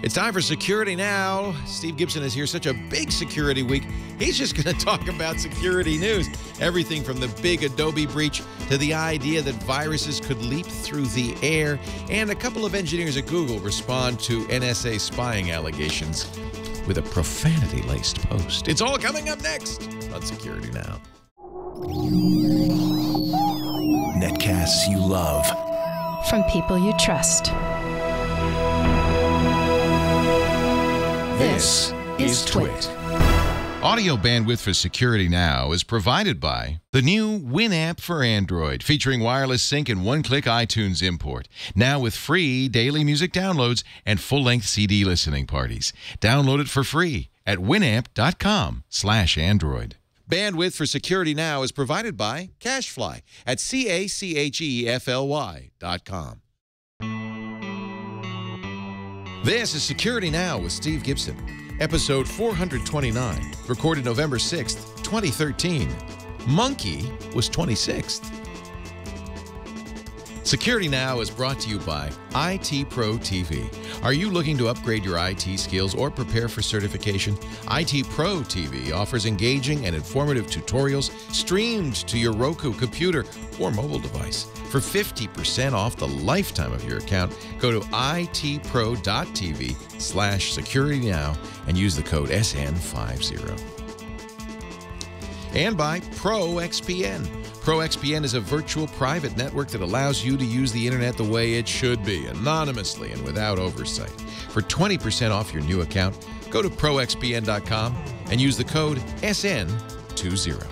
It's time for Security Now. Steve Gibson is here. Such a big security week. He's just going to talk about security news. Everything from the big Adobe breach to the idea that viruses could leap through the air. And a couple of engineers at Google respond to NSA spying allegations with a profanity-laced post. It's all coming up next on Security Now. Netcasts you love. From people you trust. This is Twit. Audio bandwidth for Security Now is provided by the new Winamp for Android, featuring wireless sync and one-click iTunes import. Now with free daily music downloads and full-length CD listening parties. Download it for free at winamp.com/Android. Bandwidth for Security Now is provided by CacheFly at CacheFly.com. This is Security Now with Steve Gibson, episode 429, recorded November 6th, 2013. Monkey was 26th. Security Now is brought to you by IT Pro TV. Are you looking to upgrade your IT skills or prepare for certification? IT Pro TV offers engaging and informative tutorials streamed to your Roku computer or mobile device. For 50% off the lifetime of your account, go to itpro.tv/securitynow and use the code SN50. And by ProXPN. ProXPN is a virtual private network that allows you to use the internet the way it should be, anonymously and without oversight. For 20% off your new account, go to proxpn.com and use the code SN20.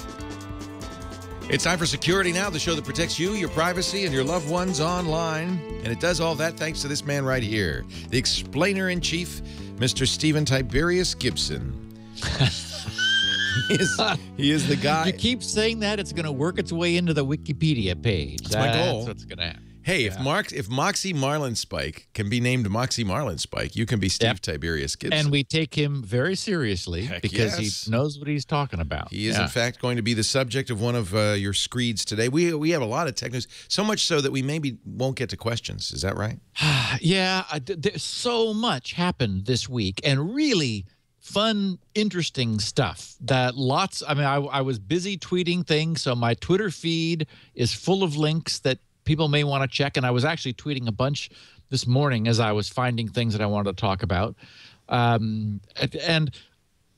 It's time for Security Now, the show that protects you, your privacy, and your loved ones online. And it does all that thanks to this man right here, the explainer-in-chief, Mr. Stephen Tiberius Gibson. He is the guy. You keep saying that, it's going to work its way into the Wikipedia page. That's my goal. That's what's going to happen. Hey, Yeah. if Moxie Marlinspike can be named Moxie Marlinspike, you can be Steve Tiberius Gibson. And we take him very seriously because yes. he knows what he's talking about. He is, in fact, going to be the subject of one of your screeds today. We have a lot of tech news, so much so that we maybe won't get to questions. Is that right? Yeah, there's so much happened this week, and really fun, interesting stuff that lots. I mean, I was busy tweeting things, so my Twitter feed is full of links that people may want to check. And I was actually tweeting a bunch this morning as I was finding things that I wanted to talk about. And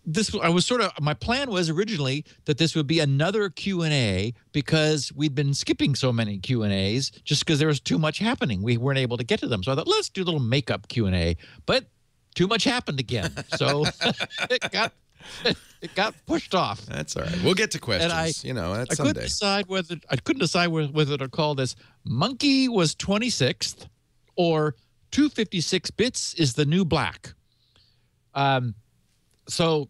this, I was my plan was originally that this would be another Q&A because we'd been skipping so many Q&As just because there was too much happening. We weren't able to get to them. So I thought, let's do a little makeup Q&A. But too much happened again. So it got pushed off. That's all right. We'll get to questions. And that's I someday. couldn't decide whether to call this Monkey was 26th or 256 bits is the new black. So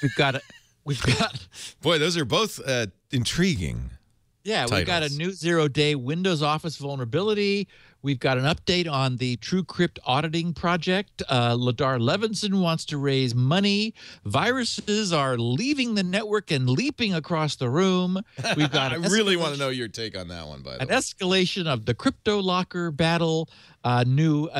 we've got Boy, those are both intriguing. Yeah, titles. We've got a new zero-day Windows Office vulnerability. We've got an update on the TrueCrypt auditing project. Ladar Levinson wants to raise money. Viruses are leaving the network and leaping across the room. We've got I really want to know your take on that one, by the an way. escalation of the crypto locker battle, a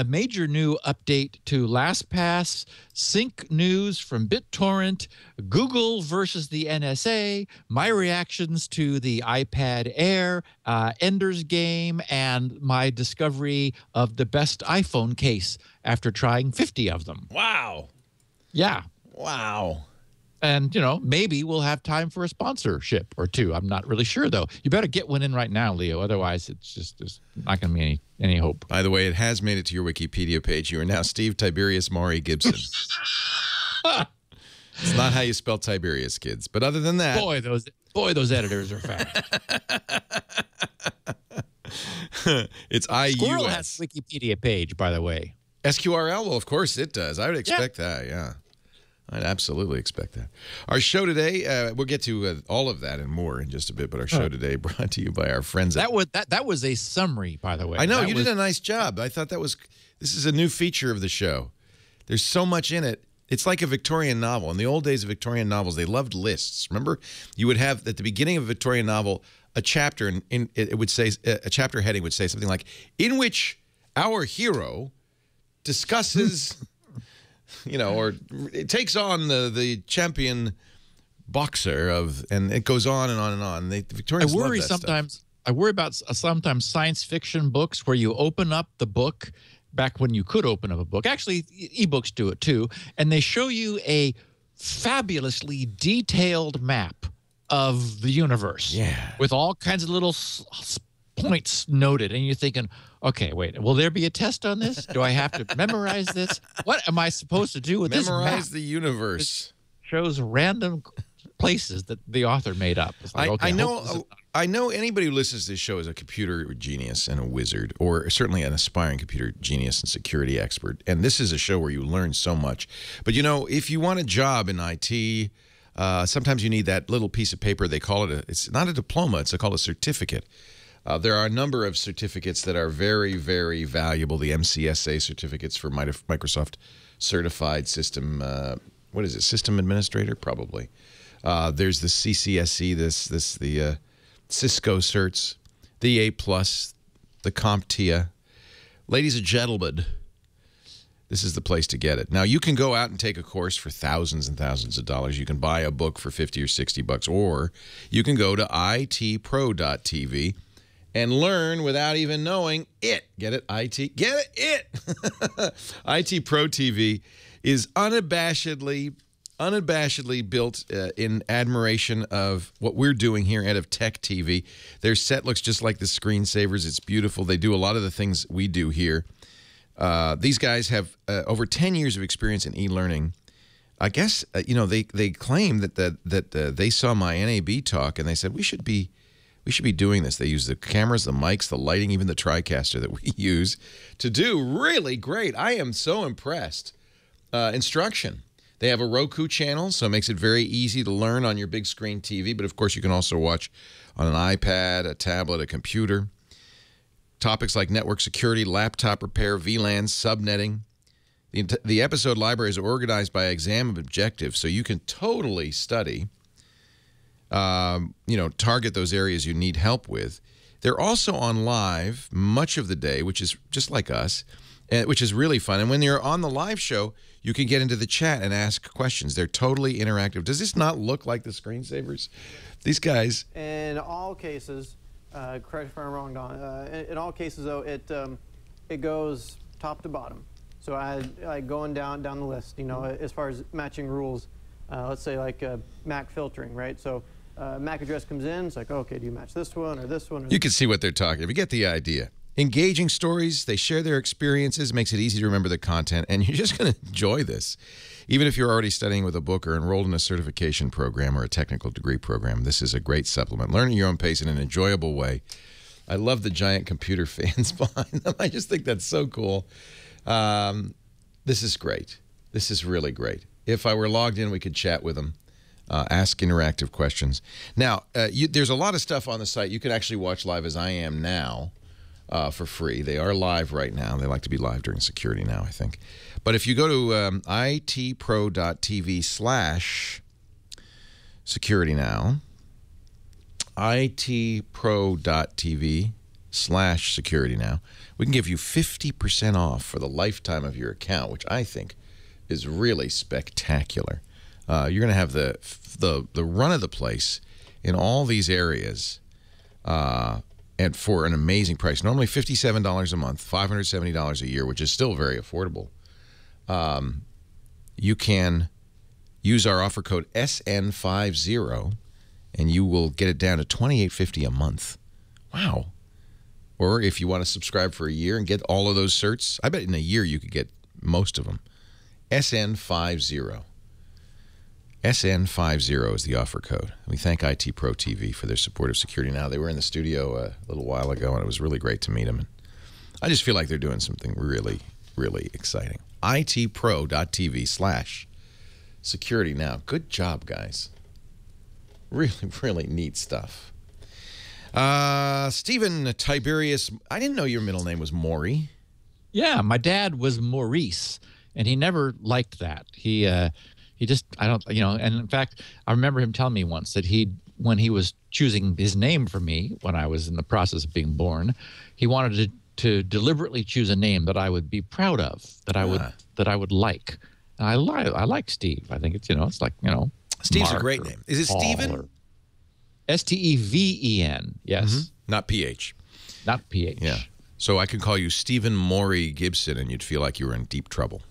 major new update to LastPass, sync news from BitTorrent, Google versus the NSA, my reactions to the iPad Air, Ender's Game, and my discovery of the best iPhone case after trying 50 of them. Wow. Yeah. Wow. And, maybe we'll have time for a sponsorship or two. I'm not really sure, though. You better get one in right now, Leo. Otherwise, there's not going to be any hope. By the way, it has made it to your Wikipedia page. You are now Steve Tiberius Maury Gibson. It's not how you spell Tiberius, kids. But other than that... Boy, those editors are fast. It's IUS. Squirrel has a Wikipedia page, by the way. SQRL? Well, of course it does. I would expect that, yeah. I'd absolutely expect that. Our show today, we'll get to all of that and more in just a bit, but our show today brought to you by our friends at... That was a summary, by the way. I know, you did a nice job. I thought this is a new feature of the show. There's so much in it. It's like a Victorian novel. In the old days of Victorian novels, they loved lists. Remember? You would have, at the beginning of a Victorian novel, a chapter, and it would say, a chapter heading would say something like, in which our hero discusses you know, or it takes on the champion boxer and it goes on and on and on. The Victorians love that stuff. I worry about sometimes science fiction books where you open up the book back when you could open up a book. Actually, ebooks do it too. And they show you a fabulously detailed map of the universe. Yeah. With all kinds of little points noted. And you're thinking, okay, wait, will there be a test on this? Do I have to memorize this? What am I supposed to do with this map? Memorize the universe. It shows random places that the author made up. It's like, okay, I know anybody who listens to this show is a computer genius and a wizard, or certainly an aspiring computer genius and security expert. And this is a show where you learn so much. But, you know, if you want a job in IT, sometimes you need that little piece of paper. They call it it's not a diploma. It's called a certificate. There are a number of certificates that are very, very valuable. The MCSA certificates for Microsoft Certified System, what is it, System Administrator? Probably. There's the CCSE, the Cisco certs, the A+, the CompTIA. Ladies and gentlemen, this is the place to get it. Now, you can go out and take a course for thousands and thousands of dollars. You can buy a book for 50 or 60 bucks, or you can go to itpro.tv and learn without even knowing it. Get it? Get it? IT Pro TV is unabashedly built in admiration of what we're doing here out of Tech TV. Their set looks just like the screensavers. It's beautiful. They do a lot of the things we do here. These guys have over 10 years of experience in e-learning. I guess, you know, they claim that they saw my NAB talk and they said, we should be doing this. They use the cameras, the mics, the lighting, even the TriCaster that we use to do really great. I am so impressed. Instruction. They have a Roku channel, so it makes it very easy to learn on your big screen TV. But, of course, you can also watch on an iPad, a tablet, a computer. Topics like network security, laptop repair, VLANs, subnetting. The episode library is organized by exam objective, so you can totally study, you know, target those areas you need help with. They're also on live much of the day, which is just like us, which is really fun. And when you're on the live show, you can get into the chat and ask questions. They're totally interactive. Does this not look like the screensavers? These guys. In all cases, correct if I'm wrong, Don. In all cases, though, it goes top to bottom. So I going down the list. You know, as far as matching rules, let's say like MAC filtering, right? So MAC address comes in. It's like, okay, do you match this one or this one? Or you can see what they're talking about. You get the idea. Engaging stories, they share their experiences, makes it easy to remember the content, and you're just going to enjoy this. Even if you're already studying with a book or enrolled in a certification program or a technical degree program, this is a great supplement. Learn at your own pace in an enjoyable way. I love the giant computer fans behind them. I just think that's so cool. This is great. This is really great. If I were logged in, we could chat with them, ask interactive questions. Now, there's a lot of stuff on the site. You can actually watch live as I am now. For free. They are live right now. They like to be live during Security Now, I think. But if you go to itpro.tv/securitynow, itpro.tv/securitynow, we can give you 50% off for the lifetime of your account, which I think is really spectacular. You're going to have the run of the place in all these areas. And for an amazing price. Normally $57 a month, $570 a year, which is still very affordable. You can use our offer code SN50, and you will get it down to $28.50 a month. Wow. Or if you want to subscribe for a year and get all of those certs, I bet in a year you could get most of them. SN50. SN50 is the offer code. We thank IT Pro TV for their support of Security Now. They were in the studio a little while ago, and it was really great to meet them. And I just feel like they're doing something really, really exciting. itpro.tv/security now. Good job, guys. Really, really neat stuff. Stephen Tiberius, I didn't know your middle name was Maury. Yeah, my dad was Maurice, and he never liked that. He just, I don't, you know, and in fact, I remember him telling me once that when he was choosing his name for me, when I was in the process of being born, he wanted to deliberately choose a name that I would be proud of, that I would like. I like Steve. I think it's, it's like, Steve's Mark a great name. Is it Paul Steven? Steven, yes. Not PH. Not PH. Yeah. So I could call you Stephen Maury Gibson, and you'd feel like you were in deep trouble.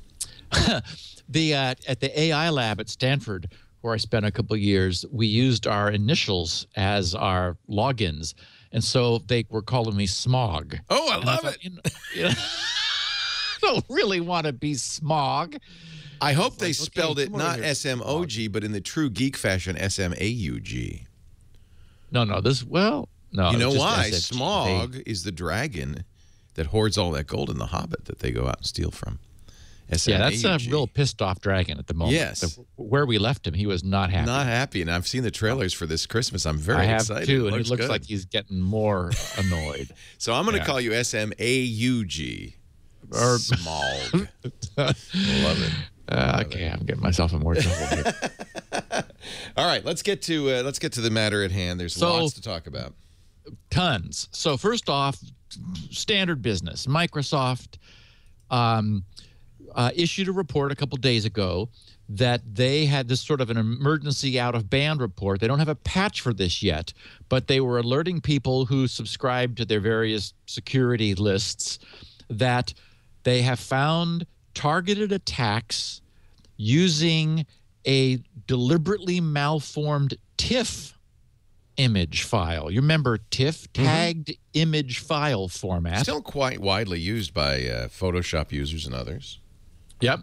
At the AI lab at Stanford, where I spent a couple of years, we used our initials as our logins, and so they were calling me Smog. Oh, I love it. I don't really want to be Smog. I hope they spelled it come over not here, S-M-O-G, but in the true geek fashion, S-M-A-U-G. No. No. You know just why? SFG. Smog is the dragon that hoards all that gold in the Hobbit that they go out and steal from. Yeah, that's a real pissed off dragon at the moment. Yes. Where we left him, he was not happy. Not happy, and I've seen the trailers for this Christmas. I'm very excited. I have too, and it looks good. like he's getting more annoyed. So I'm going to call you S-M-A-U-G. Or Smog. Love it. Okay, I'm getting myself in more trouble here. All right, let's get to the matter at hand. There's lots to talk about. Tons. So first off, standard business. Microsoft issued a report a couple days ago that they had this sort of an emergency out-of-band report. They don't have a patch for this yet, but they were alerting people who subscribe to their various security lists that they have found targeted attacks using a deliberately malformed TIFF image file. You remember TIFF, tagged image file format. Still quite widely used by Photoshop users and others. Yep.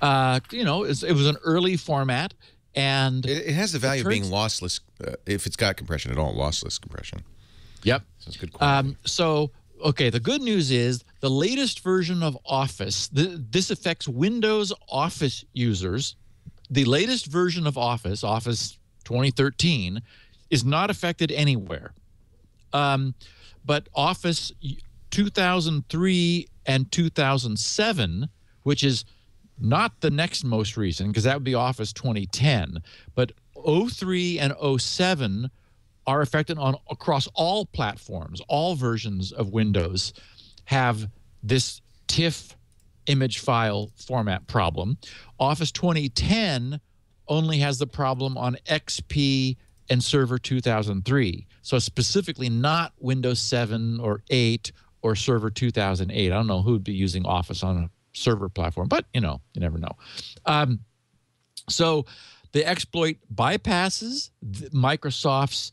It was an early format, and it has the value of being lossless if it's got compression at all, lossless compression. Yep. So it's good quality. Okay, the good news is the latest version of Office, this affects Windows Office users. The latest version of Office, Office 2013, is not affected anywhere. But Office 2003 and 2007, which is not the next most recent, because that would be Office 2010, but 03 and 07 are affected across all platforms. All versions of Windows have this TIFF image file format problem. Office 2010 only has the problem on XP and Server 2003. So specifically not Windows 7 or 8 or Server 2008. I don't know who would be using Office on a server platform, but, you never know. So the exploit bypasses Microsoft's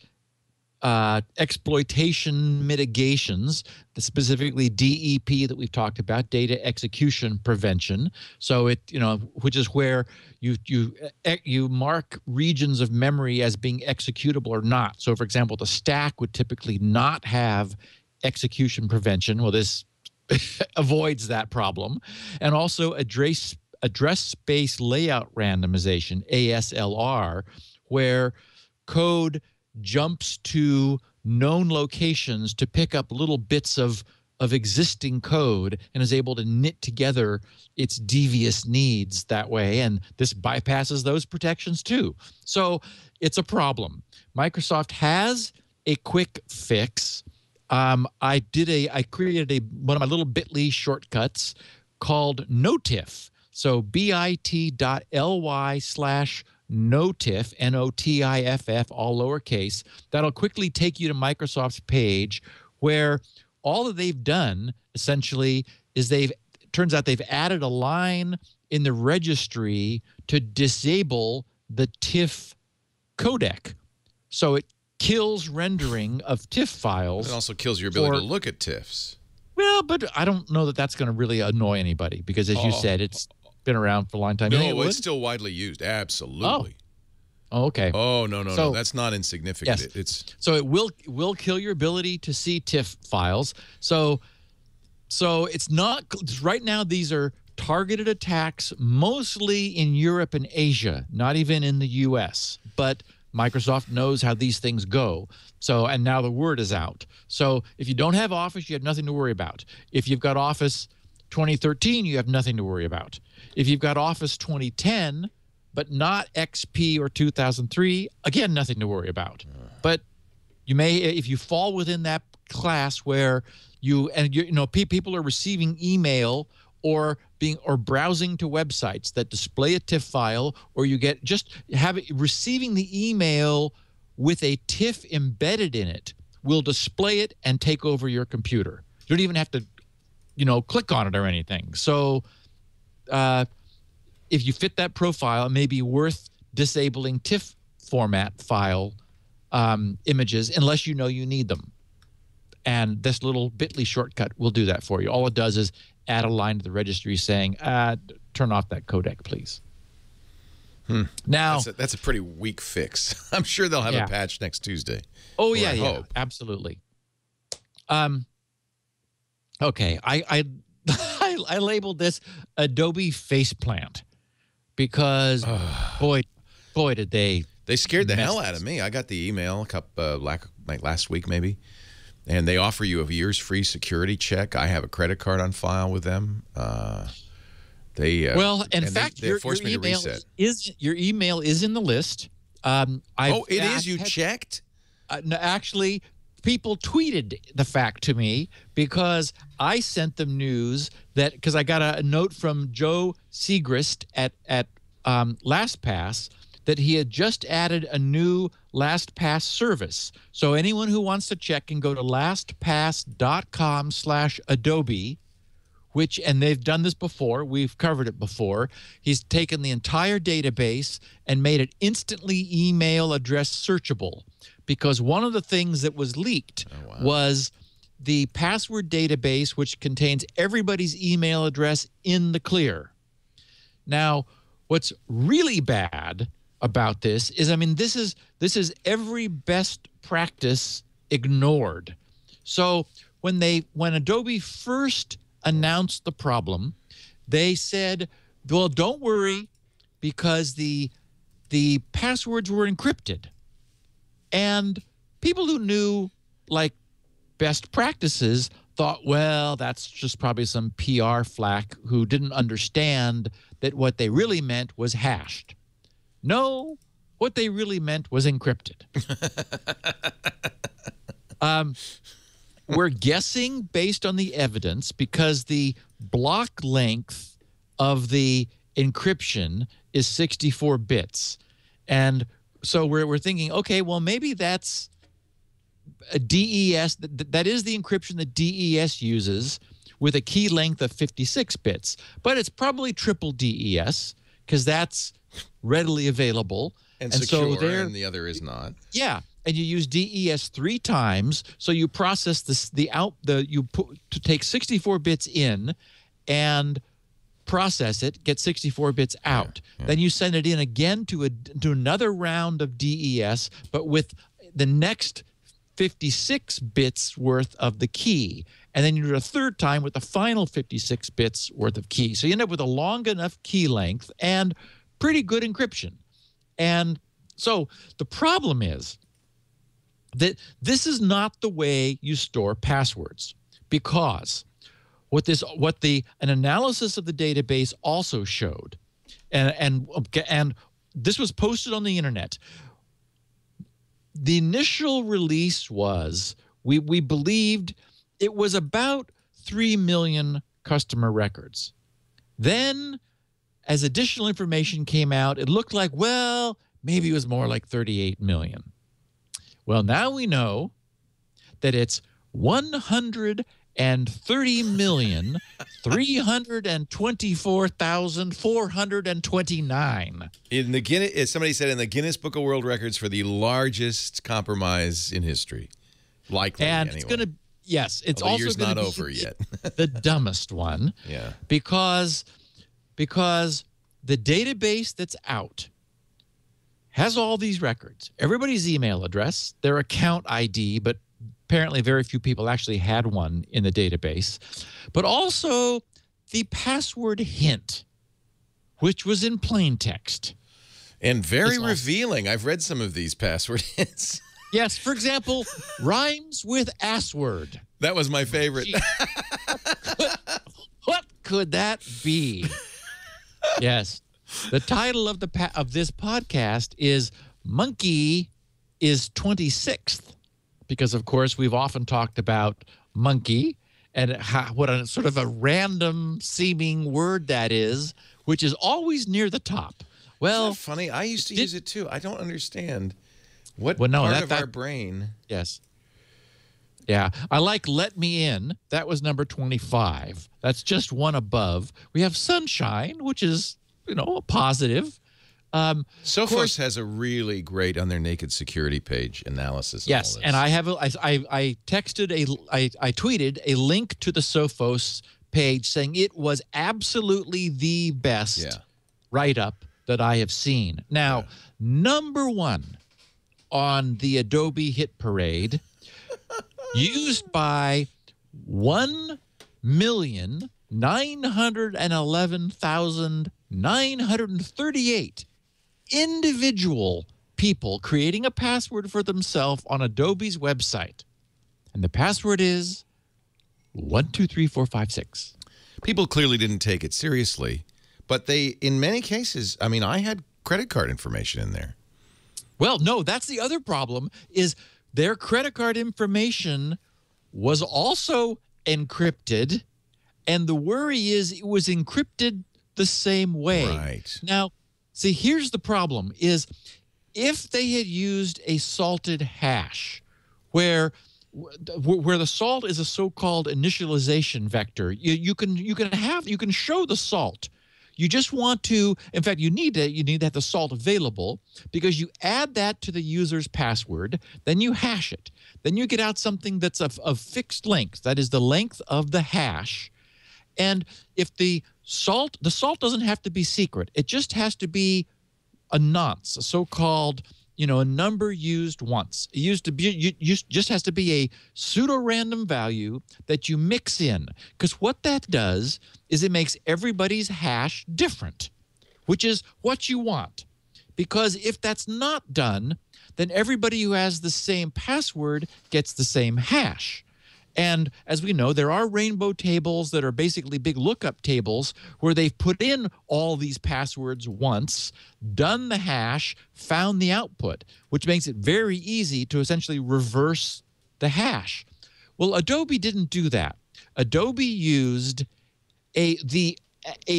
exploitation mitigations, specifically DEP that we've talked about, data execution prevention. So which is where you mark regions of memory as being executable or not. So for example, the stack would typically not have execution prevention. Well, this avoids that problem. And also address space layout randomization, ASLR, where code jumps to known locations to pick up little bits of existing code and is able to knit together its devious needs that way. And this bypasses those protections too. So it's a problem. Microsoft has a quick fix. I created one of my little bit.ly shortcuts called NoTIFF. So bit.ly/NoTIFF, N-O-T-I-F-F, all lowercase. That'll quickly take you to Microsoft's page where all that they've done essentially is turns out they've added a line in the registry to disable the TIFF codec. So it kills rendering of TIFF files. It also kills your ability to look at TIFFs. Well, but I don't know that that's going to really annoy anybody because, as you said, it's been around for a long time. No, it's still widely used. Absolutely. Oh, okay. Oh, no. That's not insignificant. Yes. So it will kill your ability to see TIFF files. So it's not right now. These are targeted attacks, mostly in Europe and Asia, not even in the U.S. But Microsoft knows how these things go. So, and now the word is out. So if you don't have Office, you have nothing to worry about. If you've got Office 2013, you have nothing to worry about. If you've got Office 2010, but not XP or 2003, again, nothing to worry about. But you may, if you fall within that class where people are receiving email or browsing to websites that display a TIFF file, or you get receiving the email with a TIFF embedded in it will display it and take over your computer. You don't even have to, click on it or anything. So if you fit that profile, it may be worth disabling TIFF format file images unless you know you need them. And this little bit.ly shortcut will do that for you. All it does is add a line to the registry saying, turn off that codec, please. Now, that's a pretty weak fix. I'm sure they'll have a patch next Tuesday. Oh, yeah, absolutely. Okay, I labeled this Adobe faceplant because, boy, did they scared the hell out of me. I got the email like last week maybe, and they offer you a year's free security check. I have a credit card on file with them. In fact, they forced me to reset. Your email is in the list. It is? You checked? No, actually, people tweeted the fact to me because I sent them news because I got a note from Joe Segrist at LastPass that he had just added a new LastPass service. So anyone who wants to check can go to lastpass.com/Adobe, and they've done this before. We've covered it before. He's taken the entire database and made it instantly email address searchable, because one of the things that was leaked was the password database, which contains everybody's email address in the clear. Now, what's really bad about this is, this is every best practice ignored. So when Adobe first announced the problem, they said, well, don't worry, because the passwords were encrypted. And people who knew best practices thought, well, that's just probably some PR flack who didn't understand that what they really meant was hashed. No, what they really meant was encrypted. We're guessing based on the evidence because the block length of the encryption is 64 bits. And so we're thinking, okay, well, maybe that's a DES. That is the encryption that DES uses with a key length of 56 bits. But it's probably triple DES because that's readily available. And secure, and the other is not. Yeah. And you use DES 3 times, so you process to take 64 bits in and process it, get 64 bits out. Yeah. Then you send it in again to another round of DES, but with the next 56 bits worth of the key. And then you do it a third time with the final 56 bits worth of key. So you end up with a long enough key length and pretty good encryption. And so the problem is that this is not the way you store passwords, because an analysis of the database also showed, and this was posted on the internet. The initial release was we believed it was about 3 million customer records. Then, as additional information came out, it looked like, well, maybe it was more like 38 million. Well, now we know that it's 130,324,429. In the Guinness, as somebody said, in the Guinness Book of World Records for the largest compromise in history, likely. And anyway. It's going to, yes, it's Although also year's going to not be over yet. The dumbest one. Yeah, because the database that's out has all these records, everybody's email address, their account ID, but apparently very few people actually had one in the database, but also the password hint, which was in plain text. And very revealing. I've read some of these password hints. Yes, for example, rhymes with assword. That was my favorite. What could that be? Yes. The title of this podcast is Monkey is 26th, because, of course, we've often talked about monkey and what a sort of a random seeming word that is, which is always near the top. Well, isn't that funny? I used to use it too. I don't understand what part of our brain. Yes. Yeah, I like Let Me In. That was number 25. That's just one above. We have Sunshine, which is, a positive. Sophos has a really great on their naked security page analysis. Yes, and I have I tweeted a link to the Sophos page saying it was absolutely the best write-up that I have seen. Now, number one on the Adobe hit parade, used by 1,911,938 individual people creating a password for themselves on Adobe's website. And the password is 123456. People clearly didn't take it seriously, but they, in many cases, I mean, I had credit card information in there. Well, no, that's the other problem is their credit card information was also encrypted, and the worry is it was encrypted the same way. Right. Now, see, here's the problem is if they had used a salted hash where the salt is a so-called initialization vector, you can show the salt. You just want to, in fact, you need to have the salt available because you add that to the user's password, then you hash it. Then you get out something that's of fixed length, that is the length of the hash. And if the salt doesn't have to be secret. It just has to be a nonce, a so-called, a number used once. It just has to be a pseudo-random value that you mix in. Because what that does is it makes everybody's hash different, which is what you want. Because if that's not done, then everybody who has the same password gets the same hash. And as we know, there are rainbow tables that are basically big lookup tables where they've put in all these passwords once, done the hash, found the output, which makes it very easy to essentially reverse the hash. Well, Adobe didn't do that. Adobe used a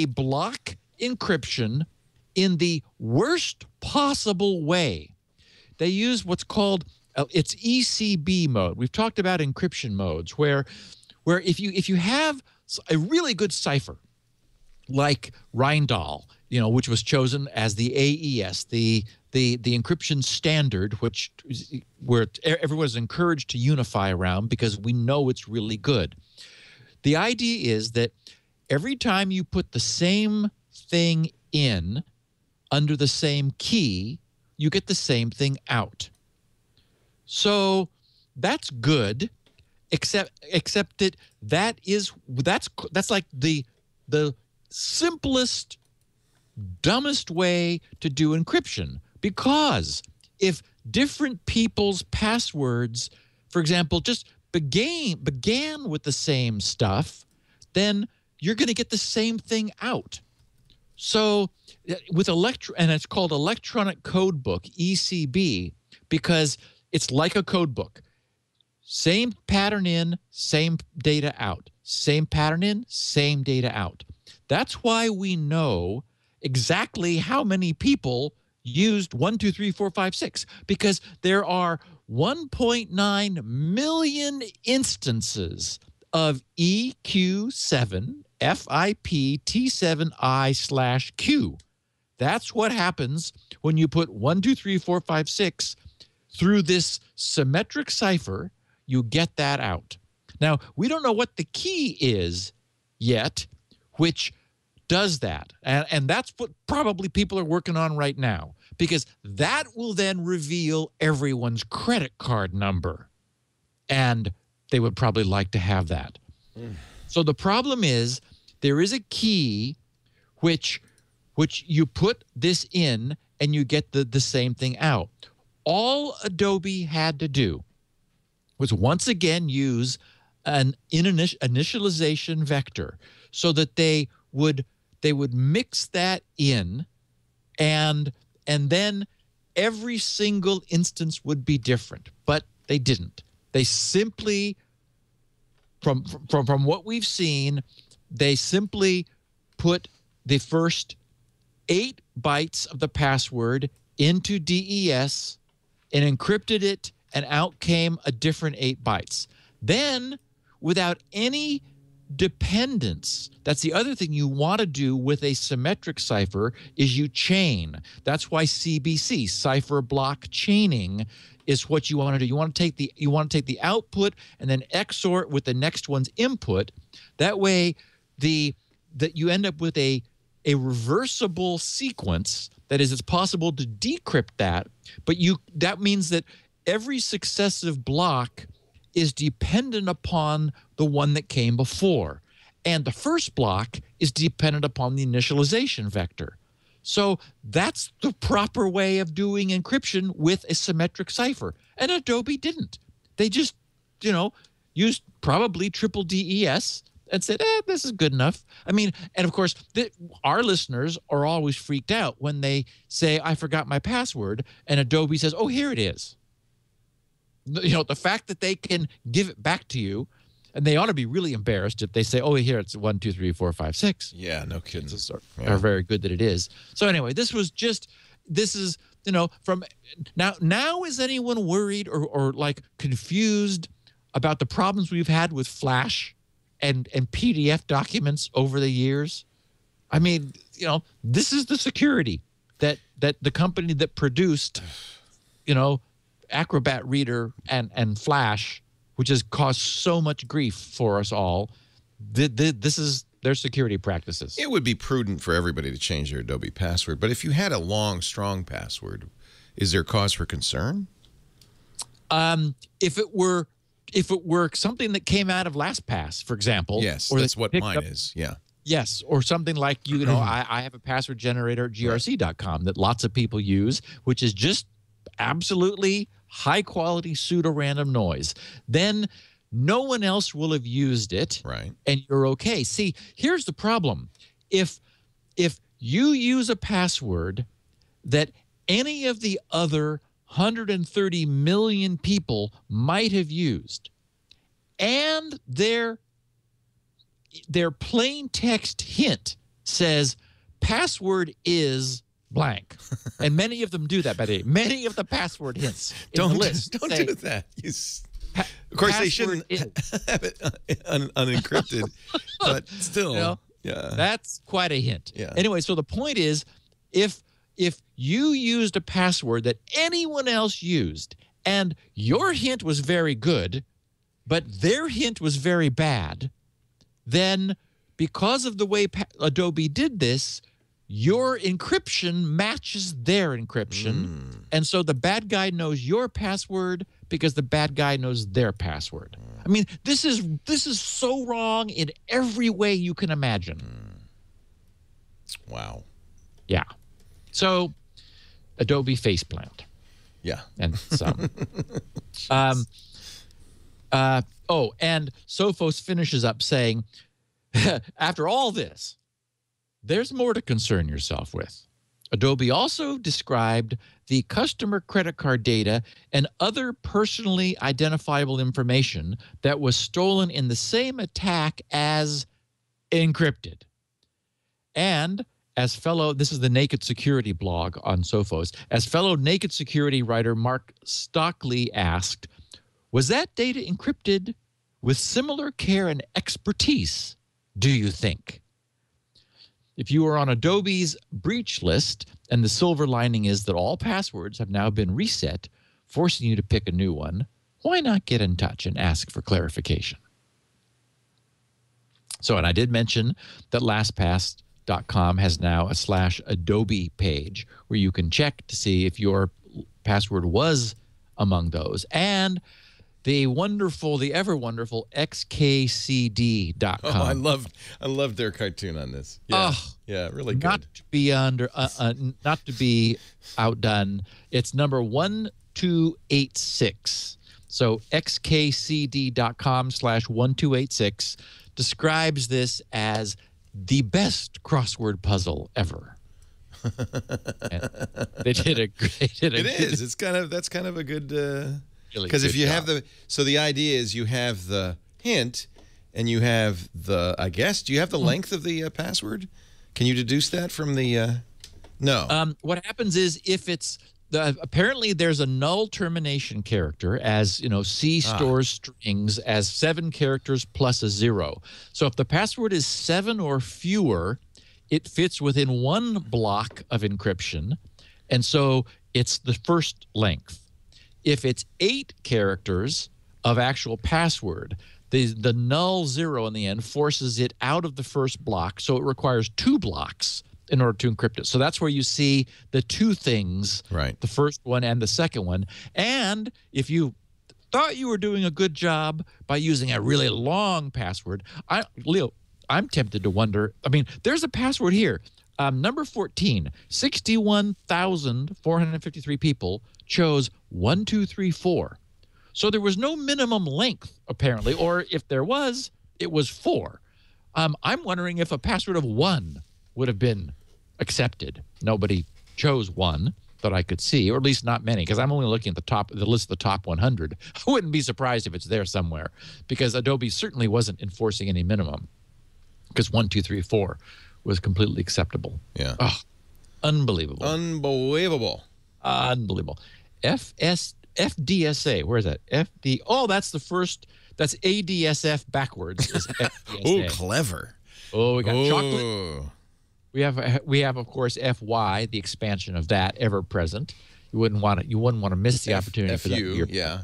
block encryption in the worst possible way. They used what's called it's ECB mode. We've talked about encryption modes where if you have a really good cipher like Rheindahl, which was chosen as the AES, the encryption standard, where everyone is encouraged to unify around because we know it's really good. The idea is that every time you put the same thing in under the same key, you get the same thing out. So that's good, except that that's like the simplest, dumbest way to do encryption. Because if different people's passwords, for example, just began with the same stuff, then you're going to get the same thing out. So with and it's called electronic code book, ECB, because it's like a code book. Same pattern in, same data out. Same pattern in, same data out. That's why we know exactly how many people used 1, 2, 3, 4, 5, 6, because there are 1.9 million instances of EQ7 FIP T7I/Q. That's what happens when you put 1, 2, 3, 4, 5, 6 through this symmetric cipher. You get that out. Now, we don't know what the key is yet, which does that. And that's what probably people are working on right now, because that will then reveal everyone's credit card number. And they would probably like to have that. So the problem is there is a key which you put this in and you get the same thing out. All Adobe had to do was once again use an initialization vector so that they would mix that in, and then every single instance would be different. But they didn't. They simply from what we've seen, they simply put the first 8 bytes of the password into DES and encrypted it, and out came a different 8 bytes. Then, without any dependence, that's the other thing you want to do with a symmetric cipher, is you chain. That's why CBC, cipher block chaining, is what you want to do. You want to take the output and then XOR it with the next one's input. That way, that you end up with a reversible sequence. That is, it's possible to decrypt that, but that means that every successive block is dependent upon the one that came before. And the first block is dependent upon the initialization vector. So that's the proper way of doing encryption with a symmetric cipher. And Adobe didn't. They just, used probably triple DES and said, this is good enough. I mean, and of course, our listeners are always freaked out when they say, I forgot my password, and Adobe says, oh, here it is. The fact that they can give it back to you, and they ought to be really embarrassed if they say, oh, here it's 1, 2, 3, 4, 5, 6. Yeah, no kidding. Are very good that it is. So anyway, this is, from now is anyone worried or like confused about the problems we've had with Flash and PDF documents over the years? I mean, this is the security that the company that produced, Acrobat Reader and Flash, which has caused so much grief for us all, this is their security practices. It would be prudent for everybody to change their Adobe password, but if you had a long, strong password, is there cause for concern? If it were something that came out of LastPass, for example. Yes, or that's what mine is, yeah. Yes, or something like, I have a password generator at grc.com that lots of people use, which is just absolutely high-quality pseudo-random noise. Then no one else will have used it, right? And you're okay. See, here's the problem. If you use a password that any of the other 130 million people might have used, and their plain text hint says password is blank, and many of them do that, by the way. Many of the password hints don't in the list don't say, do that. Of course, they shouldn't have it unencrypted, but still, yeah, that's quite a hint. Yeah. Anyway, so the point is, if you used a password that anyone else used, and your hint was very good, but their hint was very bad, then because of the way Adobe did this, your encryption matches their encryption. And so the bad guy knows your password because the bad guy knows their password. I mean, this is so wrong in every way you can imagine. Wow. Yeah. So Adobe faceplant. Yeah. And some. And Sophos finishes up saying, after all this, there's more to concern yourself with. Adobe also described the customer credit card data and other personally identifiable information that was stolen in the same attack as encrypted. And as this is the Naked Security blog on Sophos, as fellow Naked Security writer Mark Stockley asked, was that data encrypted with similar care and expertise, do you think? If you are on Adobe's breach list, and the silver lining is that all passwords have now been reset, forcing you to pick a new one, why not get in touch and ask for clarification? So, and I did mention that LastPass.com has now a /Adobe page where you can check to see if your password was among those. And the ever wonderful xkcd.com. Oh, I loved their cartoon on this. Yeah, yeah, really good. Not to be outdone. It's number 1286. So xkcd.com/1286 describes this as the best crossword puzzle ever. They did a great. It is. It's that's kind of a good. Because if you have the idea is you have the hint and you have the, I guess, do you have the length of the password? Can you deduce that from the, no. What happens is if it's, apparently there's a null termination character, as C stores strings as 7 characters plus a 0. So if the password is 7 or fewer, it fits within 1 block of encryption, and so it's the first length. If it's 8 characters of actual password, the null 0 in the end forces it out of the first block, so it requires 2 blocks in order to encrypt it. So that's where you see the 2 things, right? The first one and the second one. And if you thought you were doing a good job by using a really long password, Leo, I'm tempted to wonder. I mean, there's a password here. Number 14, 61,453 people chose 1234. So there was no minimum length, apparently, or if there was, it was 4. I'm wondering if a password of 1 would have been accepted. Nobody chose 1 that I could see, or at least not many, because I'm only looking at the list of the top 100. I wouldn't be surprised if it's there somewhere, because Adobe certainly wasn't enforcing any minimum, because 1, 2, 3, 4 was completely acceptable. Yeah. Oh, unbelievable. Unbelievable. Unbelievable. FDSA, where is that? FD. Oh, that's the first. That's ADSF backwards. Is FDSA. Oh, clever. Oh, we got chocolate. We have of course FY, the expansion of that, ever present. You wouldn't want to miss the opportunity for that. Yeah.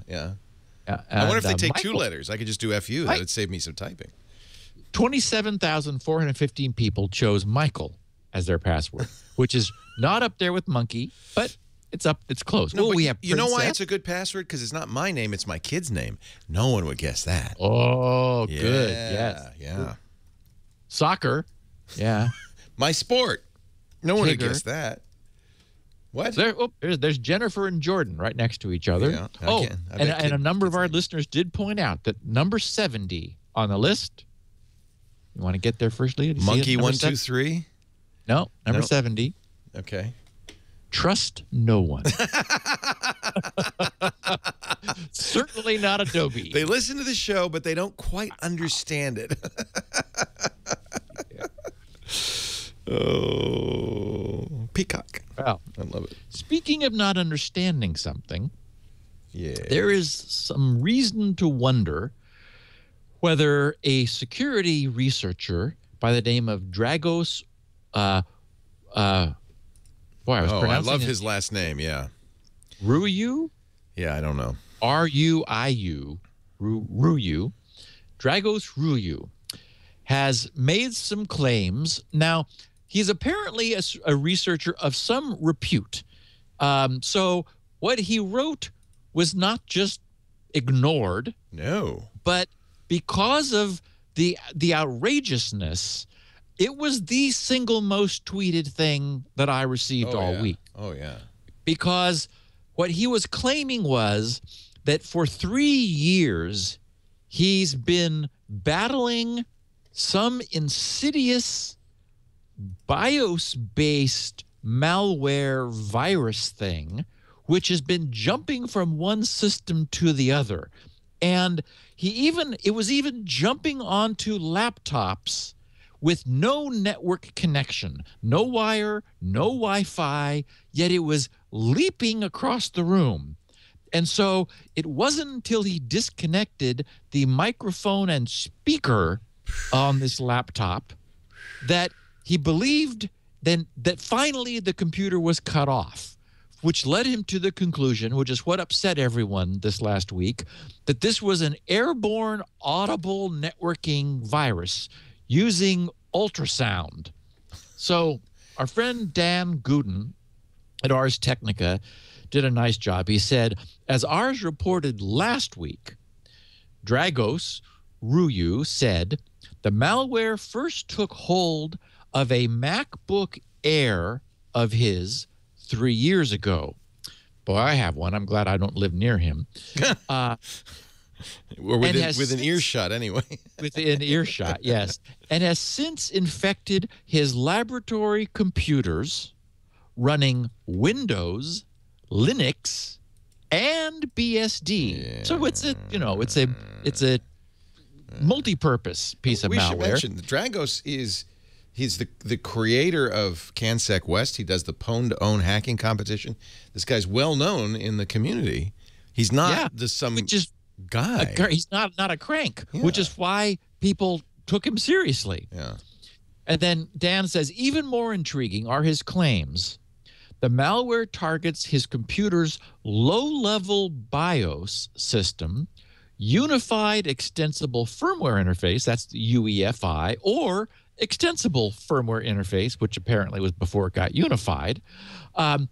I wonder if they take Michael, 2 letters. I could just do FU. That would save me some typing. 27,415 people chose Michael as their password, which is not up there with Monkey, but it's up. It's close. No, we have. You know why it's a good password? Because it's not my name; it's my kid's name. No one would guess that. Oh, yeah, good. Yes. Yeah. Soccer. Yeah. My sport. No one would guess that. What? There's Jennifer and Jordan right next to each other. Yeah, and a number of our listeners did point out that number 70 on the list. You want to get there first, Leah? Monkey 1, 2, 3. No, number 70. Okay. Trust no one. Certainly not Adobe. They listen to the show, but they don't quite understand it. Oh, peacock. Well, I love it. Speaking of not understanding something, there is some reason to wonder whether a security researcher by the name of Dragos, I love his last name. Yeah, Ruyu. Yeah, I don't know. Ruiu, Ruyu, Dragos Ruyu, has made some claims. Now, he's apparently a researcher of some repute. So what he wrote was not just ignored. No. But because of the outrageousness, it was the single most tweeted thing that I received all week. Oh, yeah. Because what he was claiming was that for 3 years, he's been battling some insidious BIOS-based malware virus thing, which has been jumping from one system to the other. And it was even jumping onto laptops with no network connection, no wire, no Wi-Fi, yet it was leaping across the room. And so it wasn't until he disconnected the microphone and speaker on this laptop that he believed then that finally the computer was cut off, which led him to the conclusion, which is what upset everyone this last week, that this was an airborne audible networking virus using ultrasound. So our friend Dan Gooden at Ars Technica did a nice job. He said, as Ars reported last week, Dragos Ruyu said, the malware first took hold of a MacBook Air of his 3 years ago. Boy, I have one. I'm glad I don't live near him. Or within earshot, anyway. Within earshot, yes. And has since infected his laboratory computers running Windows, Linux, and BSD. Yeah. So it's a multi-purpose piece of we malware. should mention Dragos he's the creator of CanSec West. He does the Pwn2Own hacking competition. This guy's well known in the community. He's not some guy. He's not a crank, Yeah. which is why people took him seriously. Yeah. And then Dan says, even more intriguing are his claims. The malware targets his computer's low-level BIOS system, Unified Extensible Firmware Interface, that's the UEFI, or Extensible Firmware Interface, which apparently was before it got unified, and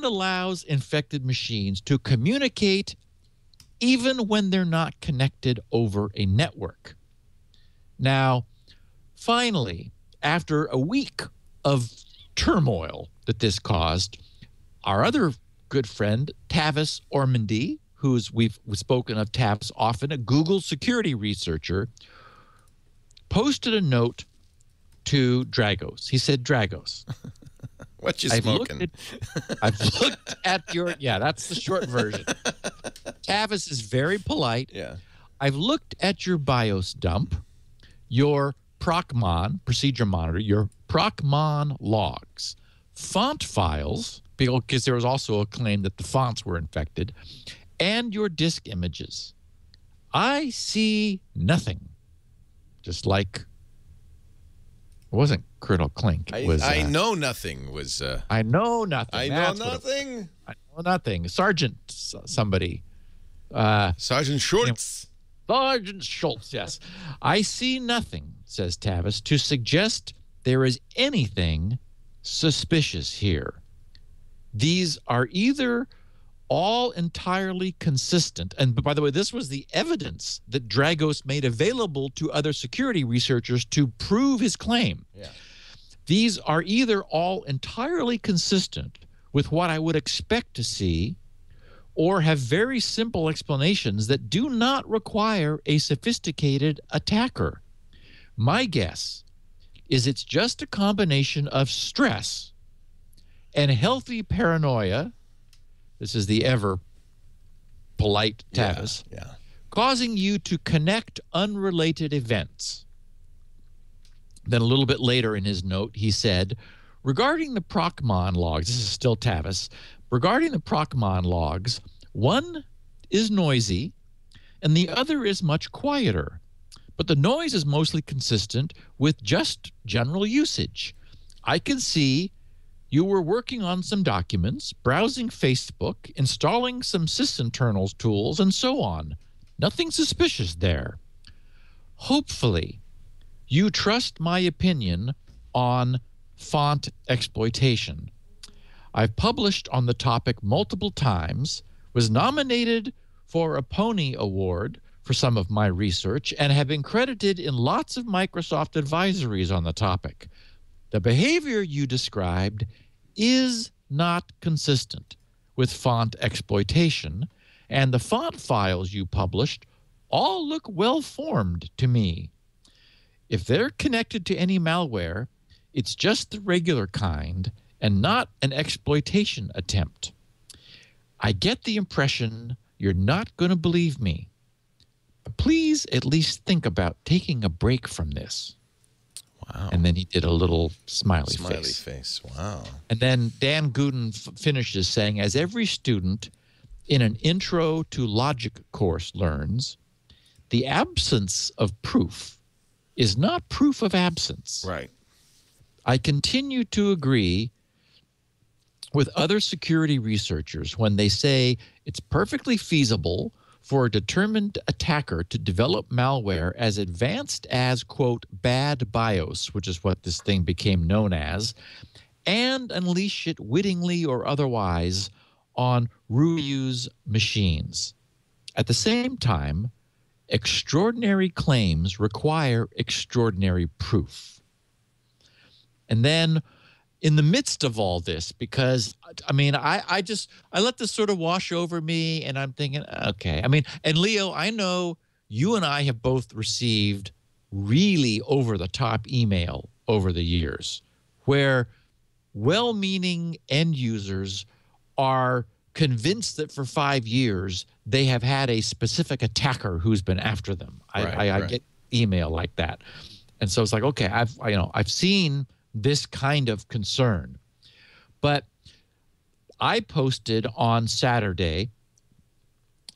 allows infected machines to communicate even when they're not connected over a network. Now, finally, after a week of turmoil that this caused, our other good friend, Tavis Ormandy, we've spoken of Tavis often, a Google security researcher, posted a note to Dragos. He said, Dragos, what you smoking? I've looked at your, that's the short version. Tavis is very polite. Yeah. I've looked at your BIOS dump, your Procmon, procedure monitor, your Procmon logs, font files, because there was also a claim that the fonts were infected, and your disk images. I see nothing. Just like, it wasn't Colonel Klink. It was, I know nothing was... I know nothing. I know nothing. I know nothing. Sergeant somebody. Sergeant Schultz. Sergeant Schultz, yes. I see nothing, says Tavis, to suggest there is anything suspicious here. These are either all entirely consistent, and by the way, this was the evidence that Dragos made available to other security researchers to prove his claim. Yeah. These are either all entirely consistent with what I would expect to see, or have very simple explanations that do not require a sophisticated attacker. My guess is it's just a combination of stress and healthy paranoia. This is the ever polite Tavis. Yeah. Causing you to connect unrelated events. Then a little bit later in his note, he said, regarding the Procmon logs, this is still Tavis, regarding the Procmon logs, one is noisy and the other is much quieter. But the noise is mostly consistent with just general usage. I can see you were working on some documents, browsing Facebook, installing some sysinternals tools, and so on. Nothing suspicious there. Hopefully, you trust my opinion on font exploitation. I've published on the topic multiple times, was nominated for a Pony Award for some of my research, and have been credited in lots of Microsoft advisories on the topic. The behavior you described is not consistent with font exploitation, and the font files you published all look well-formed to me. If they're connected to any malware, it's just the regular kind and not an exploitation attempt. I get the impression you're not going to believe me. Please at least think about taking a break from this. Wow. And then he did a little smiley face. Wow. And then Dan Gooden finishes saying, as every student in an Intro to Logic course learns, the absence of proof is not proof of absence. Right. I continue to agree with other security researchers when they say it's perfectly feasible for a determined attacker to develop malware as advanced as, quote, bad BIOS, which is what this thing became known as, and unleash it wittingly or otherwise on reuse machines. At the same time, extraordinary claims require extraordinary proof. And then in the midst of all this, because, I mean, I let this sort of wash over me, and I'm thinking, okay. I mean, and Leo, I know you and I have both received really over-the-top email over the years where well-meaning end users are convinced that for 5 years they have had a specific attacker who's been after them. I email like that. And so it's like, okay, I've seen this kind of concern. But I posted on Saturday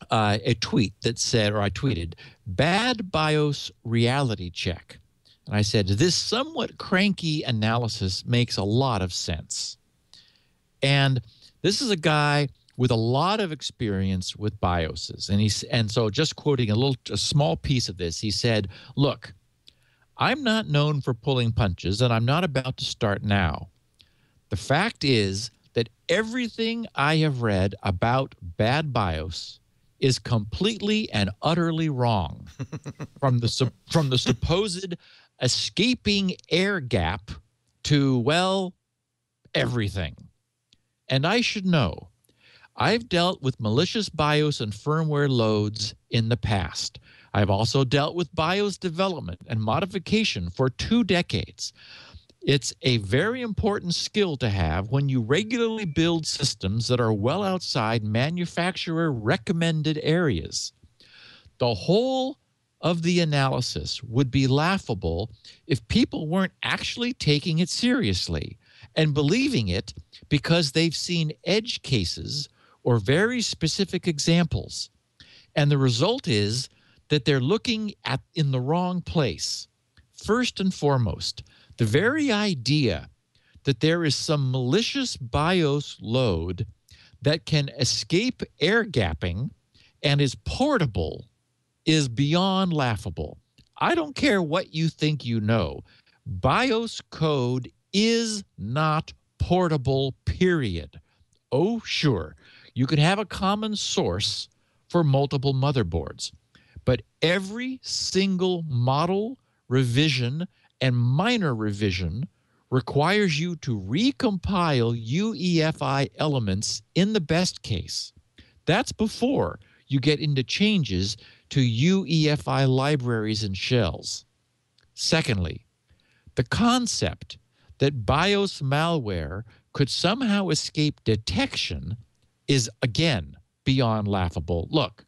a tweet that said, or I tweeted, "Bad BIOS reality check." And I said, this somewhat cranky analysis makes a lot of sense. And this is a guy with a lot of experience with BIOSes. And so just quoting a small piece of this, he said, "Look, I'm not known for pulling punches, and I'm not about to start now. The fact is that everything I have read about bad BIOS is completely and utterly wrong, from the supposed escaping air gap to, well, everything. And I should know. I've dealt with malicious BIOS and firmware loads in the past. I've also dealt with BIOS development and modification for 2 decades. It's a very important skill to have when you regularly build systems that are well outside manufacturer recommended areas. The whole of the analysis would be laughable if people weren't actually taking it seriously and believing it because they've seen edge cases or very specific examples. And the result is that they're looking in the wrong place. First and foremost, the very idea that there is some malicious BIOS load that can escape air gapping and is portable is beyond laughable. I don't care what you think you know. BIOS code is not portable, period. Oh, sure, you can have a common source for multiple motherboards, but every single model, revision, and minor revision requires you to recompile UEFI elements in the best case. That's before you get into changes to UEFI libraries and shells. Secondly, the concept that BIOS malware could somehow escape detection is, again, beyond laughable. Look,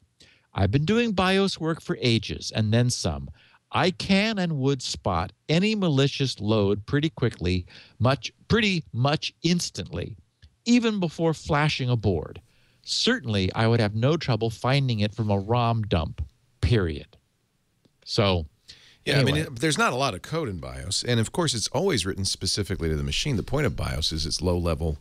I've been doing BIOS work for ages and then some. I can and would spot any malicious load pretty quickly, pretty much instantly, even before flashing a board. Certainly, I would have no trouble finding it from a ROM dump, period. So, yeah, anyway. I mean, there's not a lot of code in BIOS. And, of course, it's always written specifically to the machine. The point of BIOS is it's low-level.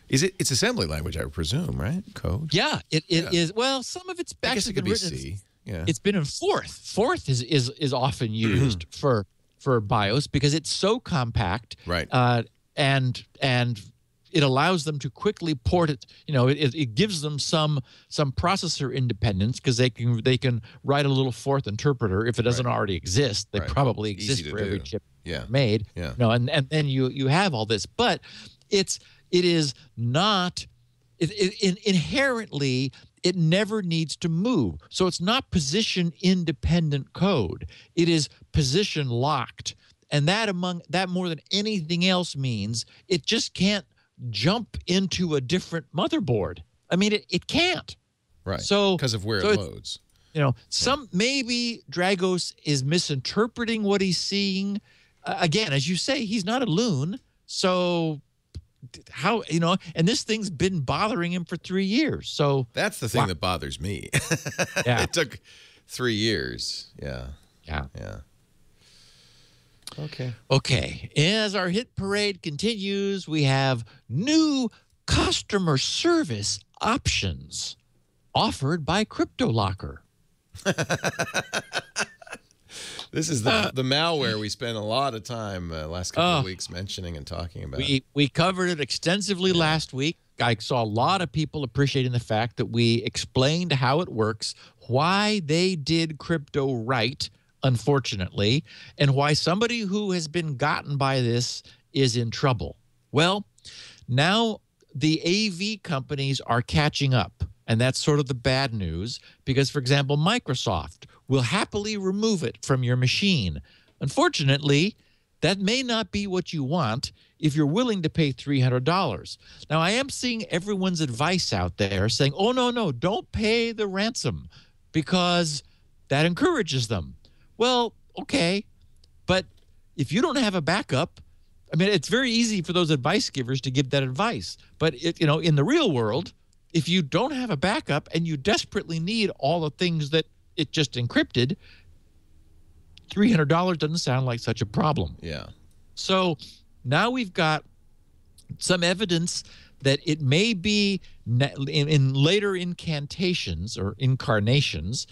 It's assembly language, I would presume, right? Code? Yeah, it is. Well, some of it's I guess it could be written. C. Yeah. It's been in Forth. Forth is often used for BIOS because it's so compact, Right. And it allows them to quickly port it. You know, it gives them some processor independence because they can write a little Forth interpreter if it doesn't already exist. They probably exist for every chip made. Yeah. You know, and then you have all this, but it is not inherently. It never needs to move. So it's not position independent code. It is position locked. And that more than anything else means it just can't jump into a different motherboard. I mean, it can't. Right. So because of where it loads. You know, maybe Dragos is misinterpreting what he's seeing. Again, as you say, he's not a loon. So how, you know, and this thing's been bothering him for 3 years. So that's the thing that bothers me. Yeah. It took 3 years. Yeah. Yeah. Yeah. Okay. As our hit parade continues, we have new customer service options offered by CryptoLocker. This is the malware we spent a lot of time last couple of weeks mentioning and talking about. We covered it extensively last week. I saw a lot of people appreciating the fact that we explained how it works, why they did crypto right, unfortunately, and why somebody who has been gotten by this is in trouble. Well, now the AV companies are catching up, and that's sort of the bad news because, for example, Microsoft will happily remove it from your machine. Unfortunately, that may not be what you want if you're willing to pay $300. Now, I am seeing everyone's advice out there saying, oh, no, don't pay the ransom because that encourages them. Well, okay, but if you don't have a backup, I mean, it's very easy for those advice givers to give that advice. But, in the real world, if you don't have a backup and you desperately need all the things that it just encrypted, $300 doesn't sound like such a problem. Yeah. So now we've got some evidence that it may be in later incantations or incarnations,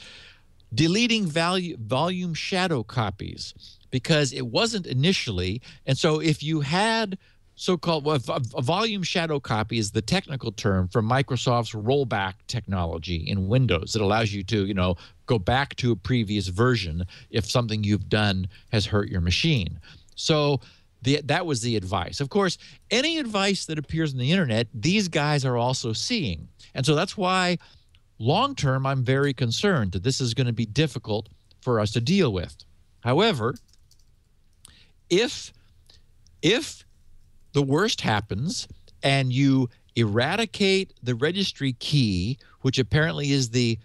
deleting volume shadow copies, because it wasn't initially. And so if you had so-called a volume shadow copy is the technical term for Microsoft's rollback technology in Windows that allows you to, go back to a previous version if something you've done has hurt your machine. So that was the advice. Of course, any advice that appears on the internet, these guys are also seeing. And so that's why long-term I'm very concerned that this is going to be difficult for us to deal with. However, if the worst happens and you eradicate the registry key, which apparently is the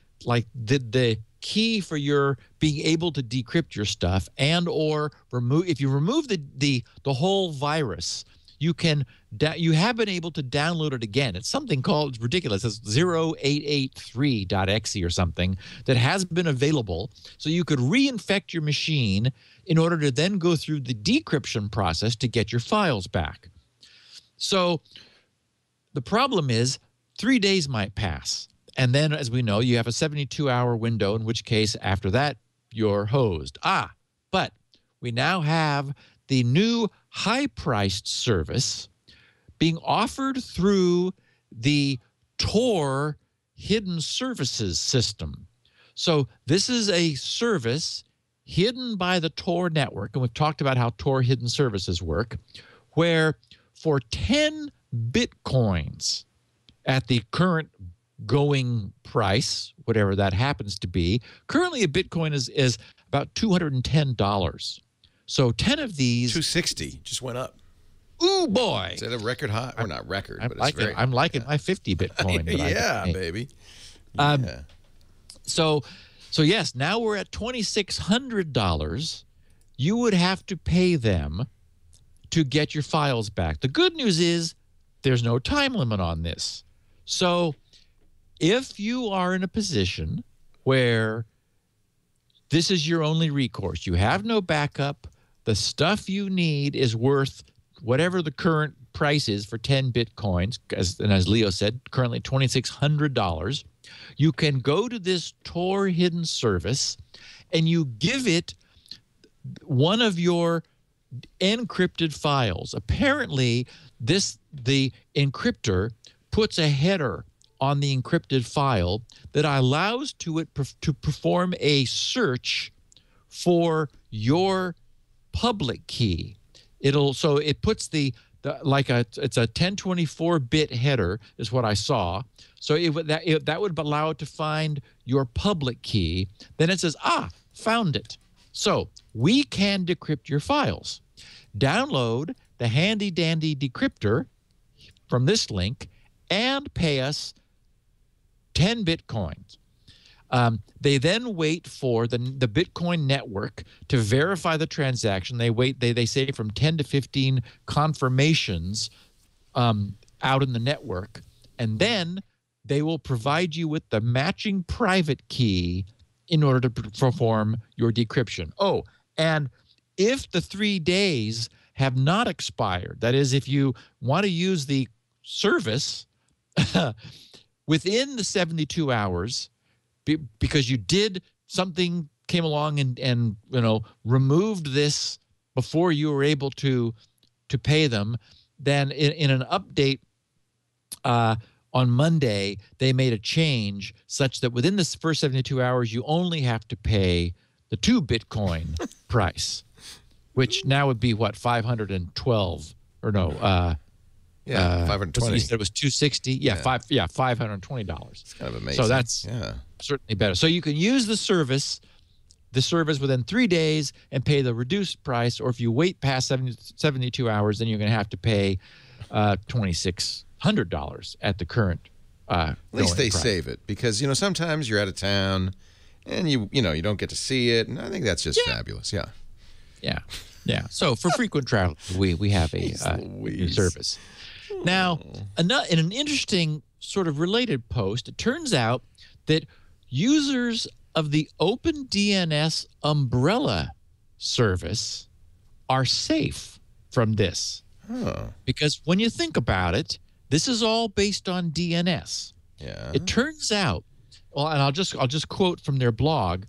key for your being able to decrypt your stuff, and or if you remove the whole virus, you have been able to download it again. It's something called, it's ridiculous, it's 0883.exe or something that has been available, so you could reinfect your machine in order to then go through the decryption process to get your files back. So the problem is 3 days might pass. And then, as we know, you have a 72-hour window, in which case, after that, you're hosed. But we now have the new high-priced service being offered through the Tor Hidden Services system. So this is a service hidden by the Tor network, and we've talked about how Tor Hidden Services work, where for 10 Bitcoins at the current going price, whatever that happens to be, currently a Bitcoin is about $210. So 10 of these... $260 just went up. Ooh, boy. Is that a record high? Or not record, but it's very... I'm liking my 50 Bitcoin. Yeah, baby. Yeah. So yes, now we're at $2,600. You would have to pay them to get your files back. The good news is there's no time limit on this. So if you are in a position where this is your only recourse, you have no backup, the stuff you need is worth whatever the current price is for 10 Bitcoins, as Leo said, currently $2,600, you can go to this Tor Hidden Service and you give it one of your encrypted files. Apparently, the encryptor puts a header on the encrypted file that allows to perform a search for your public key. It puts it's a 1024-bit header is what I saw. So that would allow it to find your public key. Then it says, found it. So we can decrypt your files. Download the handy-dandy decryptor from this link and pay us 10 Bitcoins. They then wait for the Bitcoin network to verify the transaction. They say from 10 to 15 confirmations out in the network, and then they will provide you with the matching private key in order to perform your decryption. Oh, and if the 3 days have not expired, that is, if you want to use the service within the 72 hours, because you did something, came along and removed this before you were able to pay them, then in an update on Monday, they made a change such that within the first 72 hours, you only have to pay the 2 Bitcoin price, which now would be what, 512 or no? 520. You said it was 260. Yeah, $520. It's kind of amazing. So that's certainly better. So you can use the service within 3 days and pay the reduced price, or if you wait past 72 hours, then you're going to have to pay $2,600 at the current. At least they price. save it, because sometimes you're out of town And you don't get to see it, and I think that's just fabulous. Yeah. Yeah. So for frequent travelers, we have a new service. Now, in an interesting sort of related post, it turns out that users of the OpenDNS umbrella service are safe from this. Because when you think about it, this is all based on DNS. Yeah. It turns out, well, and I'll just quote from their blog.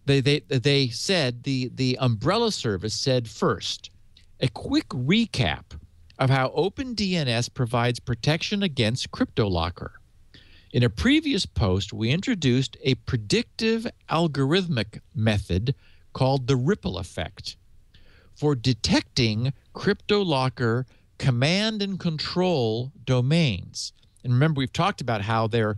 They said the umbrella service said first, a quick recap of how OpenDNS provides protection against CryptoLocker. In a previous post, we introduced a predictive algorithmic method called the ripple effect for detecting CryptoLocker command and control domains. And remember, we've talked about how they're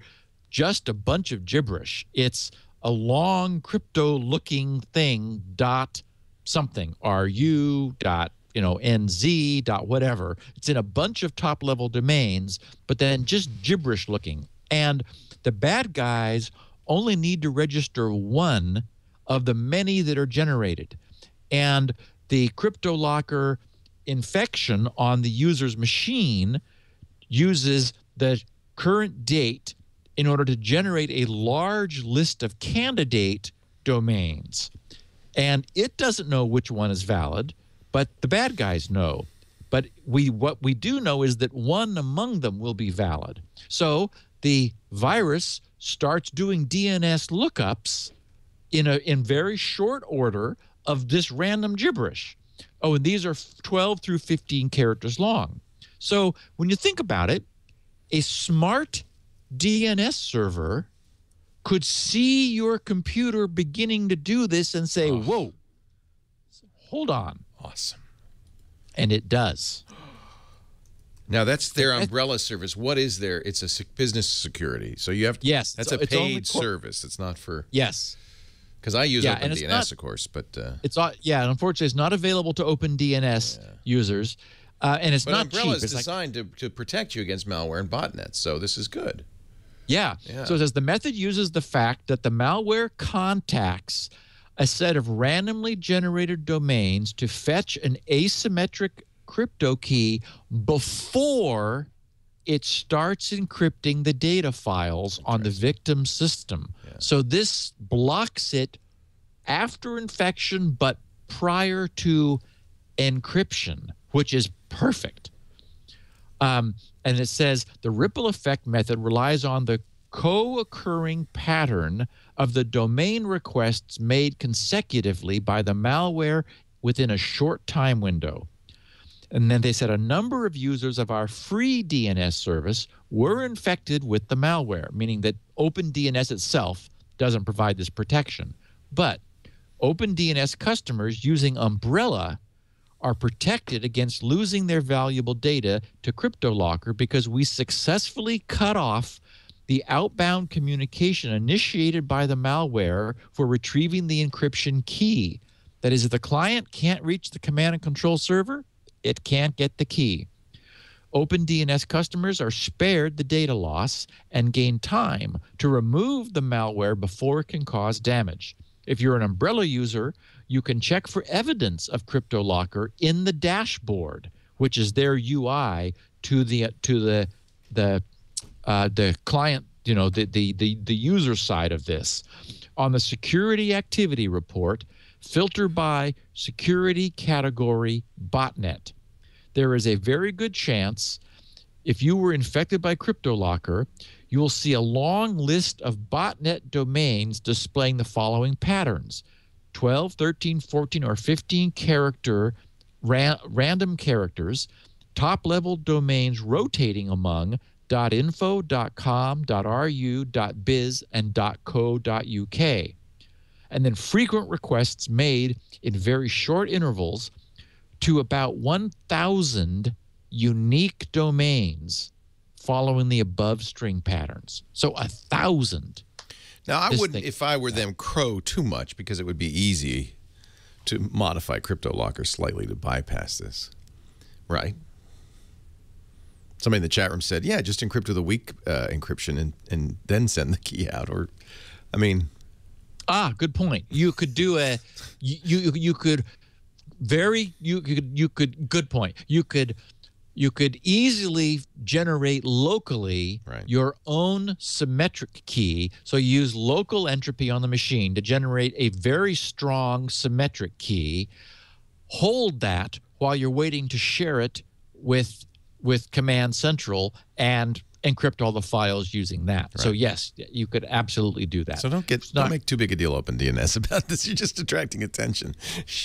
just a bunch of gibberish. It's a long crypto-looking thing, dot something, RU, dot, NZ, dot whatever. It's in a bunch of top-level domains, but then just gibberish looking. And the bad guys only need to register one of the many that are generated. And the CryptoLocker infection on the user's machine uses the current date in order to generate a large list of candidate domains. And it doesn't know which one is valid, but the bad guys know. But what we do know is that one among them will be valid. So the virus starts doing DNS lookups in very short order of this random gibberish. Oh, and these are 12 through 15 characters long. So when you think about it, a smart DNS server could see your computer beginning to do this and say, whoa, hold on. Awesome. And it does. Now, that's their umbrella service. What is their? It's a business security. So you have to, yes, that's a paid service. It's not for. Yes. Because I use OpenDNS, of course, but and unfortunately, it's not available to OpenDNS users, and it's not cheap. Umbrella is designed to protect you against malware and botnets, so this is good. Yeah. So it says the method uses the fact that the malware contacts a set of randomly generated domains to fetch an asymmetric crypto key before it starts encrypting the data files on the victim system. So this blocks it after infection, but prior to encryption, which is perfect. And it says the ripple effect method relies on the co-occurring pattern of the domain requests made consecutively by the malware within a short time window. And then they said a number of users of our free DNS service were infected with the malware, meaning that OpenDNS itself doesn't provide this protection. But OpenDNS customers using Umbrella are protected against losing their valuable data to CryptoLocker because we successfully cut off the outbound communication initiated by the malware for retrieving the encryption key. That is, if the client can't reach the command and control server, it can't get the key. OpenDNS customers are spared the data loss and gain time to remove the malware before it can cause damage. If you're an Umbrella user, you can check for evidence of CryptoLocker in the dashboard, which is their UI to the client, the user side of this. On the security activity report, filter by security category botnet. There is a very good chance if you were infected by CryptoLocker, you will see a long list of botnet domains displaying the following patterns: 12, 13, 14, or 15 character random characters, top-level domains rotating among .info, .com, .ru, .biz, and .co.uk. And then frequent requests made in very short intervals to about 1,000 unique domains following the above string patterns. So 1,000. Now, I wouldn't, if I were them, crow too much because it would be easy to modify CryptoLocker slightly to bypass this, right? Somebody in the chat room said, yeah, just encrypt with a weak encryption and then send the key out. Or, I mean, Good point. You could do a good point. You could easily generate locally your own symmetric key. So you use local entropy on the machine to generate a very strong symmetric key. Hold that while you're waiting to share it with Command Central and encrypt all the files using that. Right. So yes, you could absolutely do that. So don't make too big a deal open DNS about this. You're just attracting attention.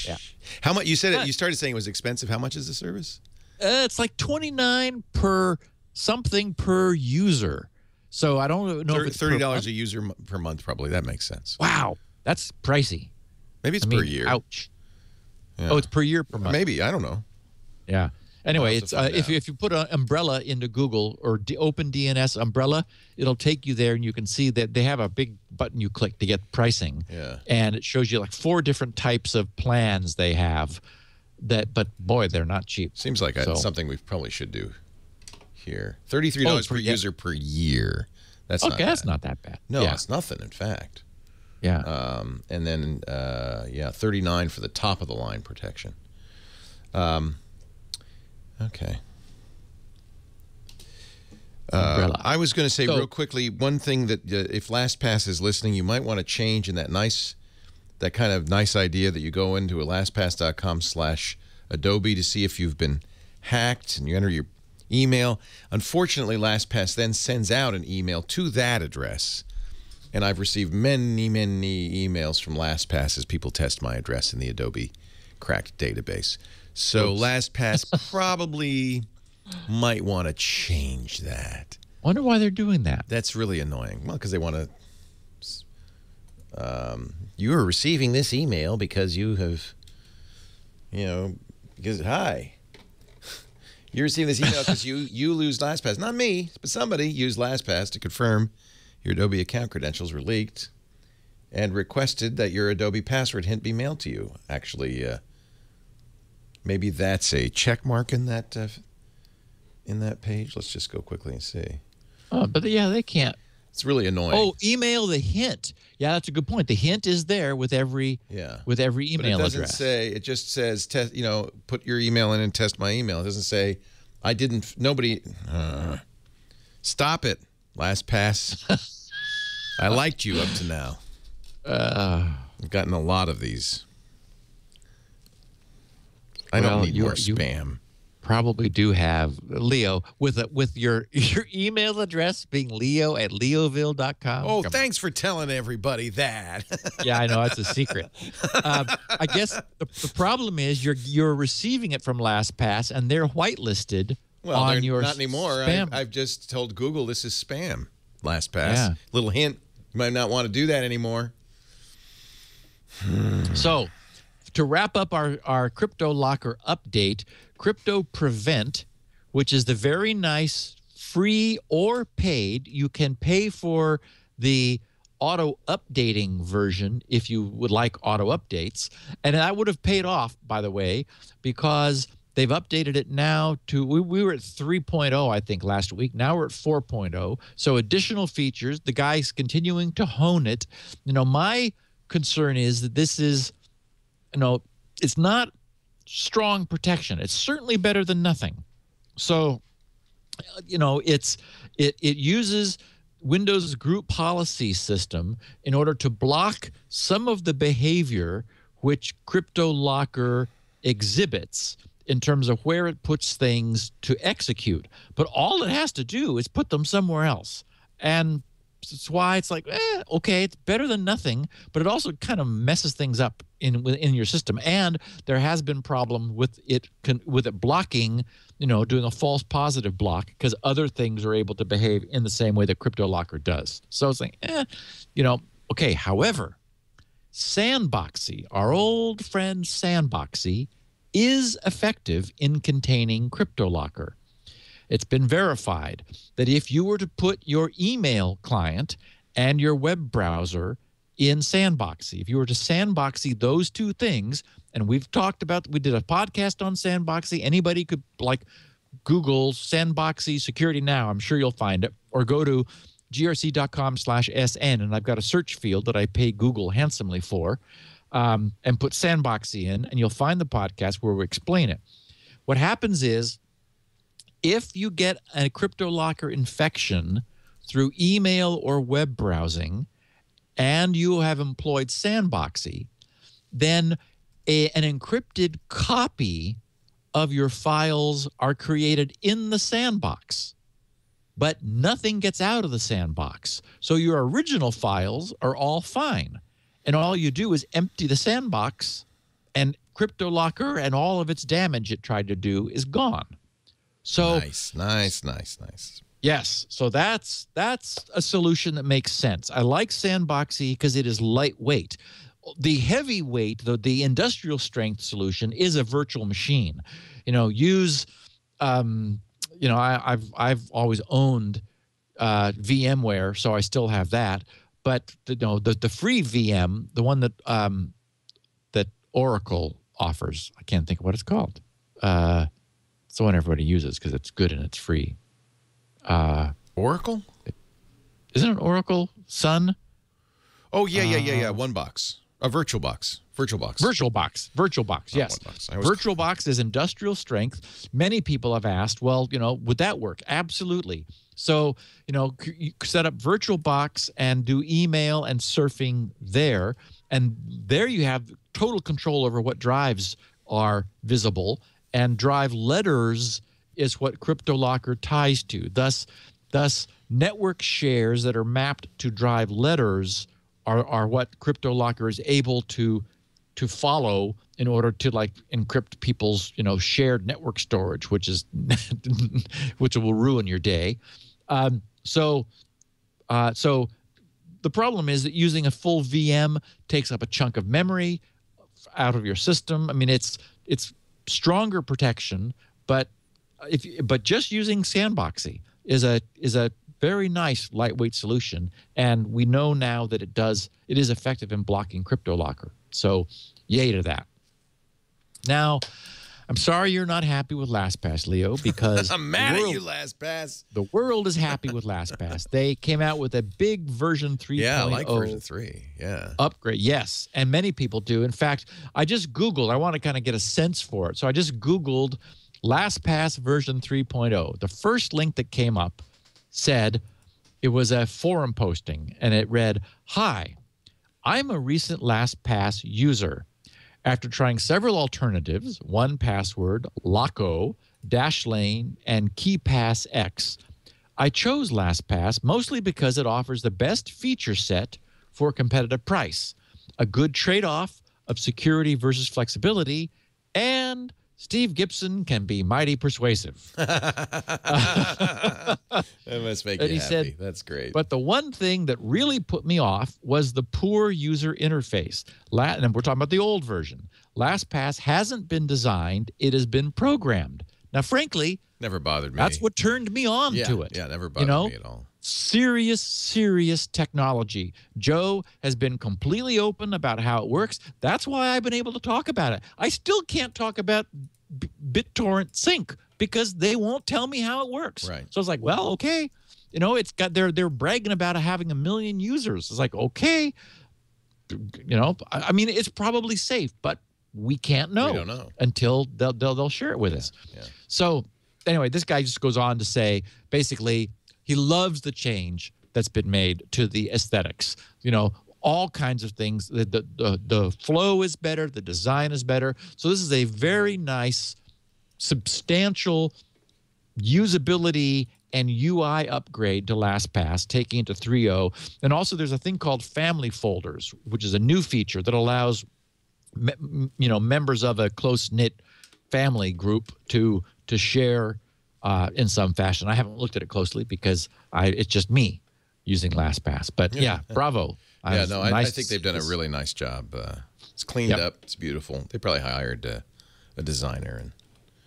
Yeah. How much you said you started saying it was expensive. How much is the service? It's like $29 per user. So I don't know if it's $30 a user per month. Probably that makes sense. Wow, that's pricey. Maybe it's per year. Ouch. Yeah. Oh, it's per year per month. Maybe, I don't know. Yeah. Anyway, it's if you put an umbrella into Google or OpenDNS umbrella, it'll take you there, and you can see that they have a big button you click to get pricing. Yeah. And it shows you like 4 different types of plans they have. But boy, they're not cheap. Seems like something we probably should do here. $33 per user per year. That's not bad. That's not that bad. No, it's nothing. In fact. Yeah. And then $39 for the top of the line protection. Okay. I was going to say real quickly, one thing that if LastPass is listening, you might want to change in that kind of nice idea that you go into LastPass.com/Adobe to see if you've been hacked, and you enter your email. Unfortunately, LastPass then sends out an email to that address. And I've received many, many emails from LastPass as people test my address in the Adobe cracked database. So LastPass probably might want to change that. Wonder why they're doing that. That's really annoying. Well, because they want to... you are receiving this email because you have, because, hi. You're receiving this email because you lose LastPass. Not me, but somebody used LastPass to confirm your Adobe account credentials were leaked and requested that your Adobe password hint be mailed to you. Actually, maybe that's a check mark in that page. Let's just go quickly and see. Oh, but they can't. It's really annoying. Oh, email the hint. Yeah, that's a good point. The hint is there with every email but it doesn't address. It just says test. Put your email in and test my email. It doesn't say I didn't. Nobody. Stop it, LastPass. I liked you up to now. I've gotten a lot of these. I don't need more spam. Probably do have Leo with your email address being leo@leoville.com. Oh, thanks for telling everybody that. Yeah, I know, that's a secret. I guess the problem is you're receiving it from LastPass and they're whitelisted on your not anymore. Spam. I've just told Google this is spam. LastPass. Yeah. Little hint. You might not want to do that anymore. So, to wrap up our Crypto Locker update, Crypto Prevent, which is the very nice free or paid, you can pay for the auto updating version if you would like auto updates. And that would have paid off, by the way, because they've updated it now to, we were at 3.0, I think, last week. Now we're at 4.0. So additional features. The guy's continuing to hone it. My concern is that this is, it's not strong protection. It's certainly better than nothing. So, it uses Windows group policy system in order to block some of the behavior which Crypto Locker exhibits in terms of where it puts things to execute. But all it has to do is put them somewhere else. And that's why it's like, okay, it's better than nothing, but it also kind of messes things up in your system. And there has been problem with it blocking, doing a false positive block because other things are able to behave in the same way that Crypto Locker does. So it's like, okay. However, Sandboxy, our old friend Sandboxy, is effective in containing Crypto Locker. It's been verified that if you were to put your email client and your web browser in Sandboxy, if you were to Sandboxy those two things, and we did a podcast on Sandboxy. Anybody could Google Sandboxy security now. I'm sure you'll find it. Or go to grc.com/SN, and I've got a search field that I pay Google handsomely for, and put Sandboxy in, and you'll find the podcast where we explain it. What happens is, if you get a CryptoLocker infection through email or web browsing, and you have employed Sandboxy, then an encrypted copy of your files are created in the sandbox, but nothing gets out of the sandbox. So your original files are all fine, and all you do is empty the sandbox, and CryptoLocker and all of its damage it tried to do is gone. So nice. yes, so that's a solution that makes sense. I like Sandboxy because it is lightweight. The heavyweight, the industrial strength solution is a virtual machine. I've always owned VMware, so I still have that. But the free VM, the one that that Oracle offers, I can't think of what it's called. It's the one everybody uses because it's good and it's free. Oracle? Isn't it Oracle Sun? Oh, yeah. One box. A VirtualBox. VirtualBox, yes. VirtualBox is industrial strength. Many people have asked, well, would that work? Absolutely. So, you set up VirtualBox and do email and surfing there. And there you have total control over what drives are visible. And drive letters is what CryptoLocker ties to. Thus, network shares that are mapped to drive letters are what CryptoLocker is able to follow in order to encrypt people's shared network storage, which will ruin your day. So the problem is that using a full VM takes up a chunk of memory out of your system. I mean, it's stronger protection, but just using Sandboxy is a very nice lightweight solution, and we know now that it is effective in blocking CryptoLocker. So, yay to that. Now, I'm sorry you're not happy with LastPass, Leo, because I'm mad at you, LastPass. The world is happy with LastPass. They came out with a big version 3.0. Yeah, I like version 3. Yeah. Upgrade, yes, and many people do. In fact, I just Googled. I want to kind of get a sense for it. So I just Googled LastPass version 3.0. The first link that came up said it was a forum posting, and it read, "Hi, I'm a recent LastPass user. After trying several alternatives, 1Password, Loco, Dashlane, and KeePass X, I chose LastPass mostly because it offers the best feature set for a competitive price, a good trade-off of security versus flexibility, and Steve Gibson can be mighty persuasive." That must make you happy. Said, that's great. But the one thing that really put me off was the poor user interface. And we're talking about the old version. LastPass hasn't been designed. It has been programmed. Now, frankly, never bothered me. That's what turned me on to it. Yeah, never bothered me at all. Serious technology. Joe has been completely open about how it works. That's why I've been able to talk about it. I still can't talk about BitTorrent Sync because they won't tell me how it works. Right. So I was like, well, okay. It's got they're bragging about having 1 million users. It's like, okay. I mean, it's probably safe, but we can't know. We don't know until they'll share it with us. Yeah. So anyway, this guy just goes on to say, basically, he loves the change that's been made to the aesthetics. All kinds of things. The flow is better. The design is better. So this is a very nice, substantial usability and UI upgrade to LastPass, taking it to 3.0. And also there's a thing called family folders, which is a new feature that allows members of a close-knit family group to share in some fashion. I haven't looked at it closely because it's just me using LastPass. But yeah, bravo. Yeah, no, I think they've done a really nice job. It's cleaned up. It's beautiful. They probably hired a designer.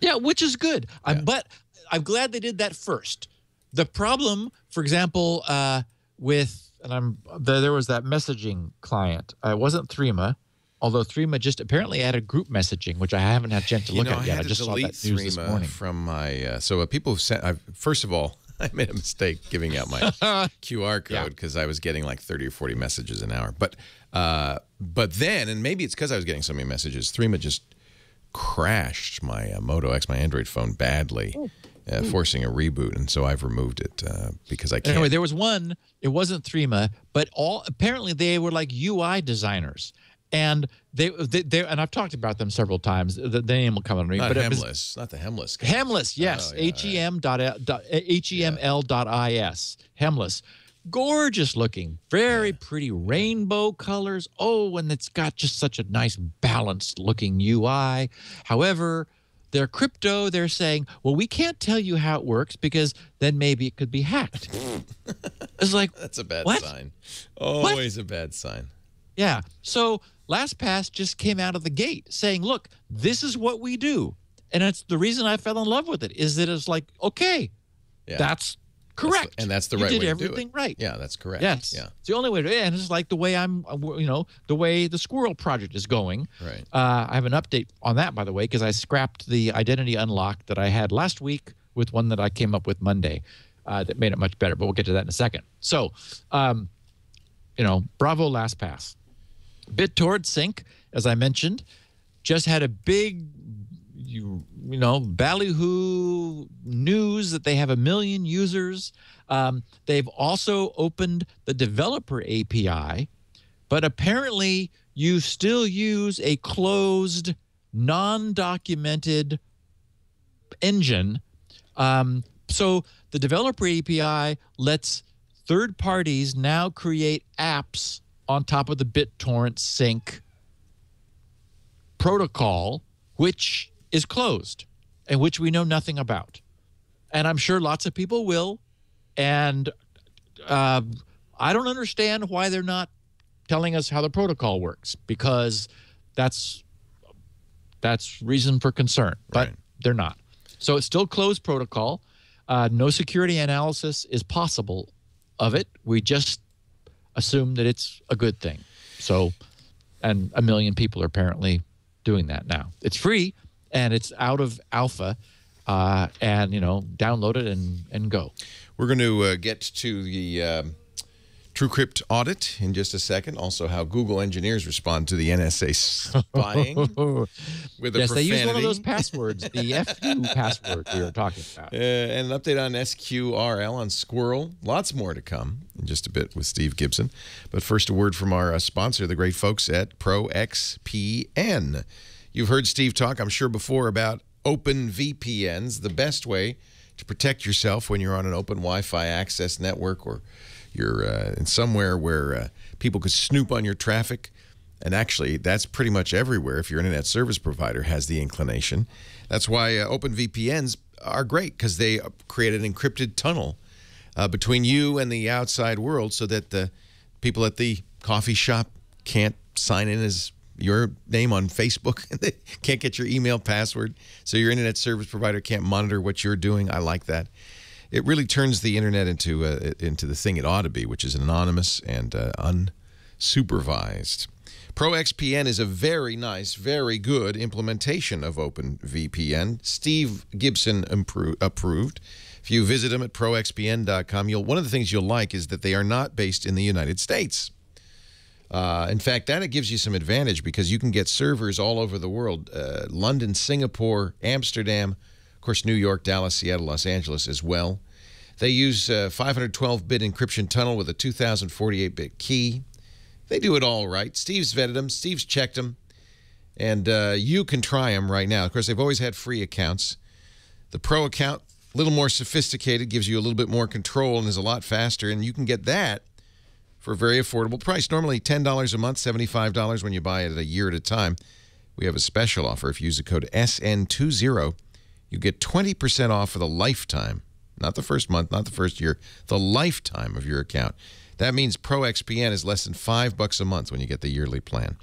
Yeah, which is good. But I'm glad they did that first. The problem, for example, there was that messaging client. It wasn't Threema, although Threema just apparently added group messaging, which I haven't had a chance to look at yet. I just saw that news this morning. From my so people have sent. First of all, I made a mistake giving out my QR code because I was getting like 30 or 40 messages an hour. But then, and maybe it's because I was getting so many messages, Threema just crashed my Moto X, my Android phone, badly, forcing a reboot. And so I've removed it because I can't. Anyway, there was one, it wasn't Threema, but apparently they were like UI designers. And they and I've talked about them several times. The name will come on me. Not but Hemless, not the Hemless guy. Hemless, yes. Oh, yeah, HEML.is. Hemless. Gorgeous looking, very pretty rainbow colors. Oh, and it's got just such a nice balanced looking UI. However, they're crypto. They're saying, well, we can't tell you how it works because then maybe it could be hacked. It's like, that's a bad what? sign. Always a bad sign. Yeah. So LastPass just came out of the gate saying, look, this is what we do. And it's the reason I fell in love with it is that it's like, okay, that's correct. That's the right way to do it. You did everything right. Yeah, that's correct. Yes. Yeah. It's the only way to do it. And it's like the way the way the Squirrel project is going. Right. I have an update on that, by the way, because I scrapped the identity unlock that I had last week with one that I came up with Monday that made it much better. But we'll get to that in a second. So, bravo LastPass. BitTorrent Sync, as I mentioned, just had a big, ballyhoo news that they have 1 million users. They've also opened the developer API, but apparently you still use a closed, non-documented engine. So the developer API lets third parties now create apps on top of the BitTorrent Sync protocol, which is closed and which we know nothing about. And I'm sure lots of people will. And I don't understand why they're not telling us how the protocol works, because that's reason for concern. But they're not. So it's still closed protocol. No security analysis is possible of it. We just assume that it's a good thing. So, and 1 million people are apparently doing that now. It's free and it's out of alpha, and download it and go. We're going to get to the TrueCrypt Audit in just a second. Also, how Google engineers respond to the NSA spying with a yes, profanity. They use one of those passwords, the FU password we were talking about. And an update on SQRL on Squirrel. Lots more to come in just a bit with Steve Gibson. But first, a word from our sponsor, the great folks at ProXPN. You've heard Steve talk, I'm sure, before about open VPNs, the best way to protect yourself when you're on an open Wi-Fi access network, or you're in somewhere where people could snoop on your traffic. And actually, that's pretty much everywhere if your internet service provider has the inclination. That's why open VPNs are great, because they create an encrypted tunnel between you and the outside world, so that the people at the coffee shop can't sign in as your name on Facebook, and they can't get your email password, so your internet service provider can't monitor what you're doing. I like that. It really turns the internet into the thing it ought to be, which is anonymous and unsupervised. ProXPN is a very nice, very good implementation of OpenVPN. Steve Gibson approved. If you visit them at proxpn.com, one of the things you'll like is that they are not based in the United States. In fact, that gives you some advantage, because you can get servers all over the world. London, Singapore, Amsterdam, of course, New York, Dallas, Seattle, Los Angeles as well. They use 512-bit encryption tunnel with a 2048-bit key. They do it all right. Steve's vetted them. Steve's checked them. And you can try them right now. Of course, they've always had free accounts. The Pro account, a little more sophisticated, gives you a little bit more control and is a lot faster. And you can get that for a very affordable price. Normally $10 a month, $75 when you buy it a year at a time. We have a special offer. If you use the code SN20, you get 20% off for the lifetime. Not the first month, not the first year, the lifetime of your account. That means ProXPN is less than $5 a month when you get the yearly plan.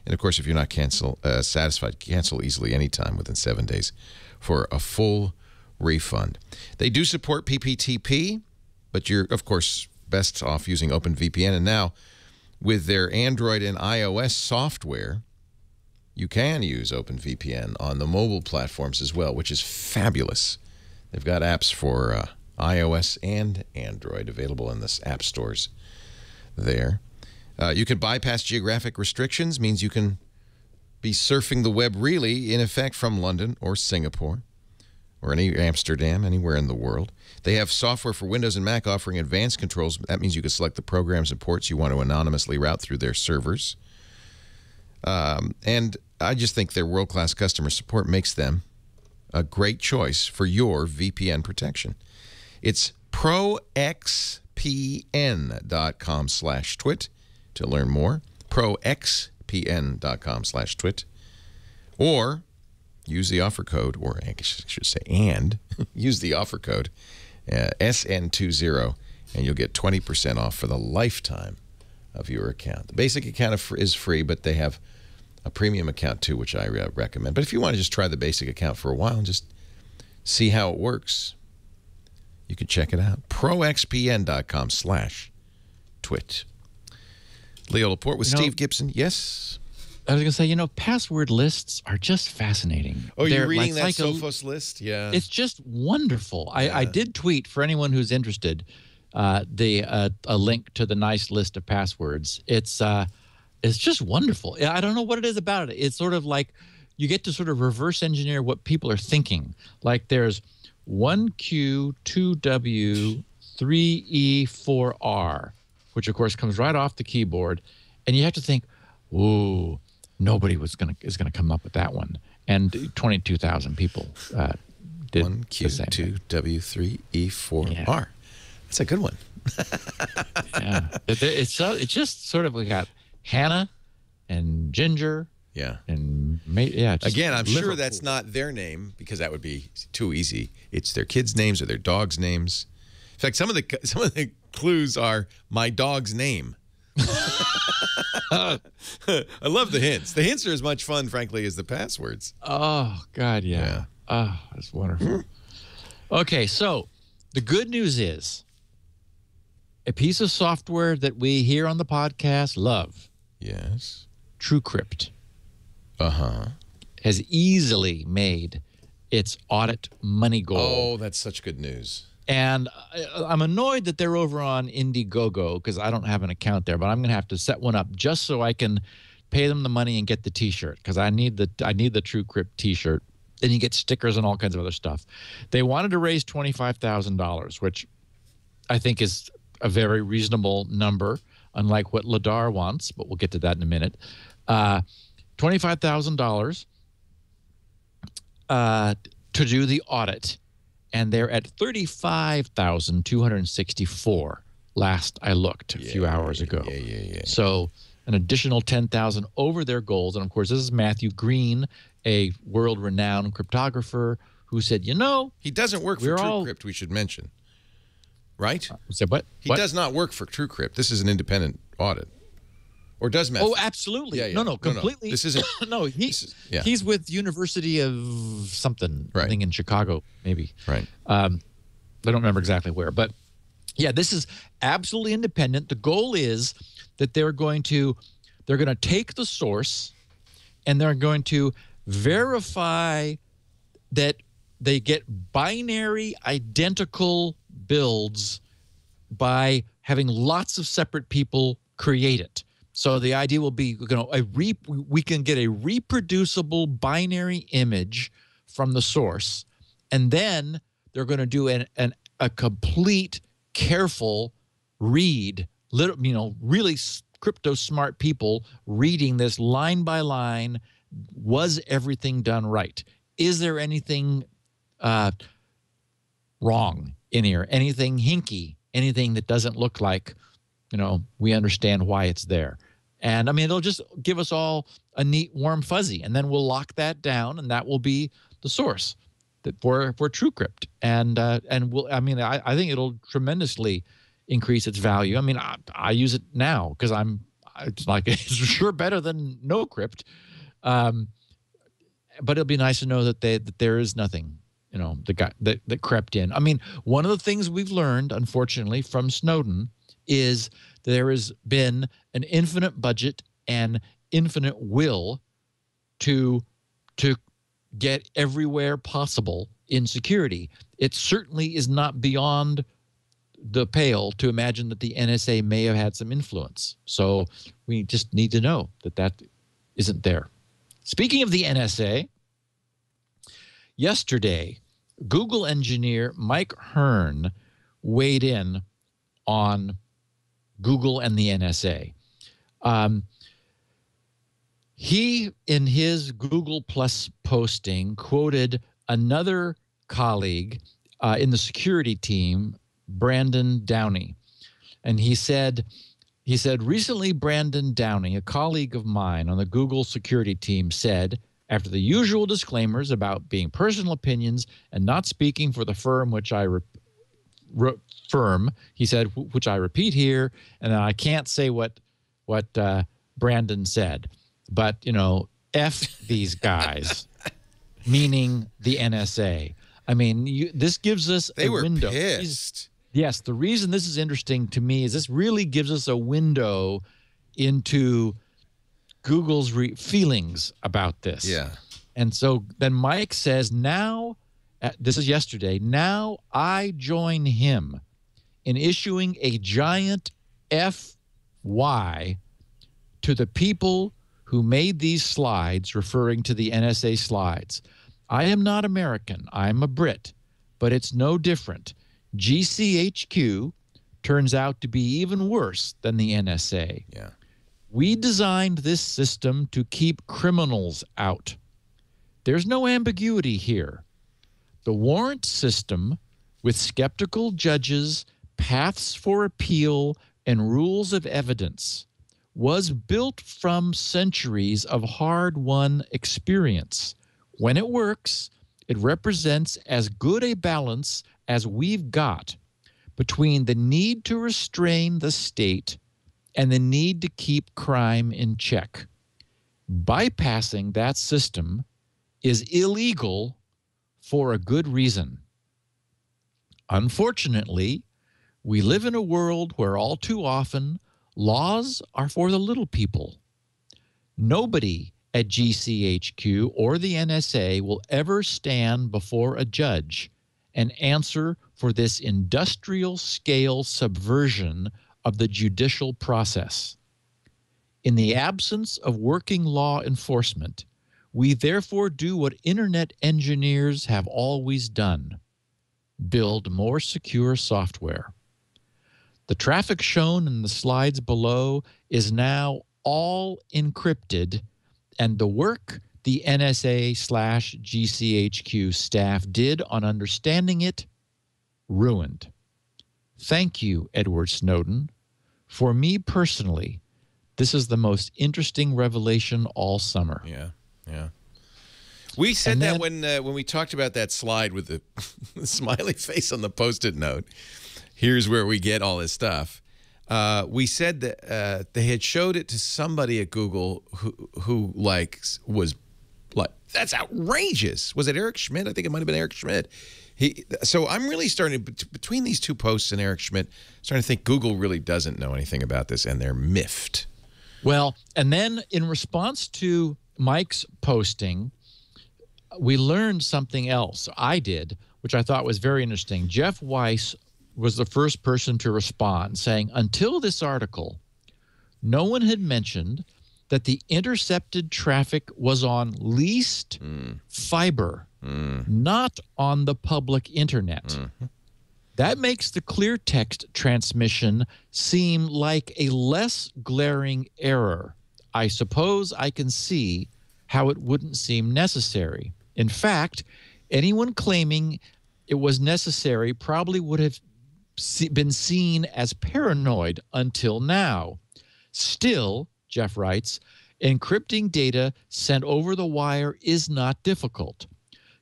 And, of course, if you're not satisfied, cancel easily anytime within 7 days for a full refund. They do support PPTP, but you're, of course, best off using OpenVPN. And now, with their Android and iOS software, you can use OpenVPN on the mobile platforms as well, which is fabulous. They've got apps for iOS and Android, available in the app stores there. You can bypass geographic restrictions, means you can be surfing the web really, in effect, from London or Singapore or Amsterdam, anywhere in the world. They have software for Windows and Mac offering advanced controls. That means you can select the programs and ports you want to anonymously route through their servers. And I just think their world-class customer support makes them a great choice for your VPN protection. It's proxpn.com/twit to learn more. proxpn.com/twit. Or use the offer code, or I should say, and use the offer code SN20, and you'll get 20% off for the lifetime of your account. The basic account is free, but they have a premium account too, which I recommend. But if you want to just try the basic account for a while and just see how it works, you can check it out. proxpn.com/twit. Leo Laporte with Steve Gibson. Yes? I was going to say, password lists are just fascinating. Oh, you're reading that Sophos list? Yeah. It's just wonderful. Yeah. I did tweet, for anyone who's interested, a link to the nice list of passwords. It's just wonderful. I don't know what it is about it. It's sort of like you get to sort of reverse engineer what people are thinking. Like there's 1Q, 2W, 3E, 4R, which of course comes right off the keyboard, and you have to think, ooh, nobody is going to come up with that one. And 22,000 people did 1Q, 2W, 3E, 4R. Yeah. That's a good one. Yeah, it's just sort of, we got Hannah and Ginger. Yeah. And again, I'm sure that's not their name, because that would be too easy. It's their kids' names or their dogs' names. In fact, some of the clues are my dog's name. I love the hints. The hints are as much fun, frankly, as the passwords. Oh, God, yeah. Oh, that's wonderful. Okay, so the good news is a piece of software that we here on the podcast love. Yes. TrueCrypt. Uh-huh. Has easily made its audit money goal. Oh, that's such good news. And I'm annoyed that they're over on Indiegogo, because I don't have an account there, but I'm going to have to set one up just so I can pay them the money and get the T-shirt, because I need the TrueCrypt T-shirt. Then you get stickers and all kinds of other stuff. They wanted to raise $25,000, which I think is a very reasonable number, unlike what Ladar wants, but we'll get to that in a minute. $25,000 to do the audit, and they're at $35,264 last I looked a few hours ago. Yeah. So an additional $10,000 over their goals. And of course, this is Matthew Green, a world-renowned cryptographer, who said, he doesn't work for TrueCrypt, we should mention. Right? So what? He does not work for TrueCrypt. This is an independent audit. Or does Matthew? Oh, absolutely. Yeah. No, completely. This isn't. No, he's with University of something, I think in Chicago, maybe. Right. I don't remember exactly where. But, yeah, this is absolutely independent. The goal is that they're going to take the source, and they're going to verify that they get binary identical builds by having lots of separate people create it. So the idea will be, we can get a reproducible binary image from the source, and then they're going to do a complete, careful read. Really crypto smart people reading this line by line. Was everything done right? Is there anything wrong in here? Anything hinky? Anything that doesn't look like, we understand why it's there. And, it'll just give us all a neat, warm fuzzy, and then we'll lock that down, and that will be the source for TrueCrypt. And we'll, I think it'll tremendously increase its value. I use it now because it's sure better than NoCrypt. But it'll be nice to know that there is nothing, that crept in. One of the things we've learned, unfortunately, from Snowden is there has been an infinite budget and infinite will to get everywhere possible in security. it certainly is not beyond the pale to imagine that the NSA may have had some influence. So we just need to know that that isn't there. Speaking of the NSA, yesterday, Google engineer Mike Hearn weighed in on Google and the NSA. He, in his Google Plus posting, quoted another colleague in the security team, Brandon Downey. And he said, recently Brandon Downey, a colleague of mine on the Google security team, said, after the usual disclaimers about being personal opinions and not speaking for the firm which I he said, which I repeat here, and I can't say what Brandon said, but, you know, F these guys, meaning the NSA. I mean, this gives us a window. They were pissed. Yes, the reason this is interesting to me is this really gives us a window into Google's feelings about this. Yeah. And so then Mike says, now, this is yesterday, now I join him in issuing a giant FY to the people who made these slides, referring to the NSA slides. I am not American. I'm a Brit, but it's no different. GCHQ turns out to be even worse than the NSA. Yeah. We designed this system to keep criminals out. There's no ambiguity here. The warrant system, with skeptical judges, paths for appeal, and rules of evidence, was built from centuries of hard-won experience. When it works, it represents as good a balance as we've got between the need to restrain the state and the need to keep crime in check. Bypassing that system is illegal for a good reason. Unfortunately, we live in a world where all too often laws are for the little people. Nobody at GCHQ or the NSA will ever stand before a judge and answer for this industrial-scale subversion of the judicial process. In the absence of working law enforcement, we therefore do what Internet engineers have always done: build more secure software. The traffic shown in the slides below is now all encrypted, and the work the NSA/GCHQ staff did on understanding it, ruined. Thank you, Edward Snowden. For me personally, this is the most interesting revelation all summer. Yeah, yeah. We said that when we talked about that slide with the smiley face on the Post-it note. Here's where we get all this stuff. We said that they had showed it to somebody at Google who was like, that's outrageous. Was it Eric Schmidt? I think it might have been Eric Schmidt. So I'm really starting, between these two posts and Eric Schmidt, starting to think Google really doesn't know anything about this, and they're miffed. Well, and then in response to Mike's posting, we learned something else. I did, which I thought was very interesting. Jeff Weiss was the first person to respond, saying, until this article, no one had mentioned that the intercepted traffic was on leased fiber, not on the public internet. That makes the clear text transmission seem like a less glaring error. I suppose I can see how it wouldn't seem necessary. In fact, anyone claiming it was necessary probably would have been seen as paranoid until now. Still, Jeff writes, encrypting data sent over the wire is not difficult.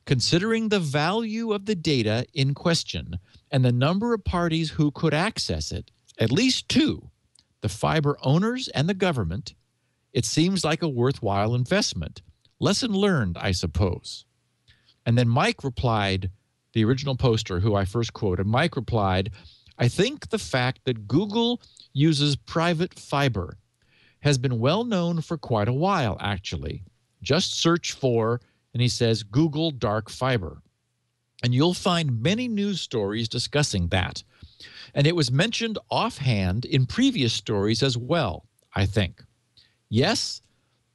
Considering the value of the data in question and the number of parties who could access it, at least two, the fiber owners and the government, it seems like a worthwhile investment. Lesson learned, I suppose. And then Mike replied, the original poster who I first quoted, Mike replied, I think the fact that Google uses private fiber has been well known for quite a while, actually. Just search for, and he says, Google dark fiber. And you'll find many news stories discussing that. And it was mentioned offhand in previous stories as well, I think. Yes,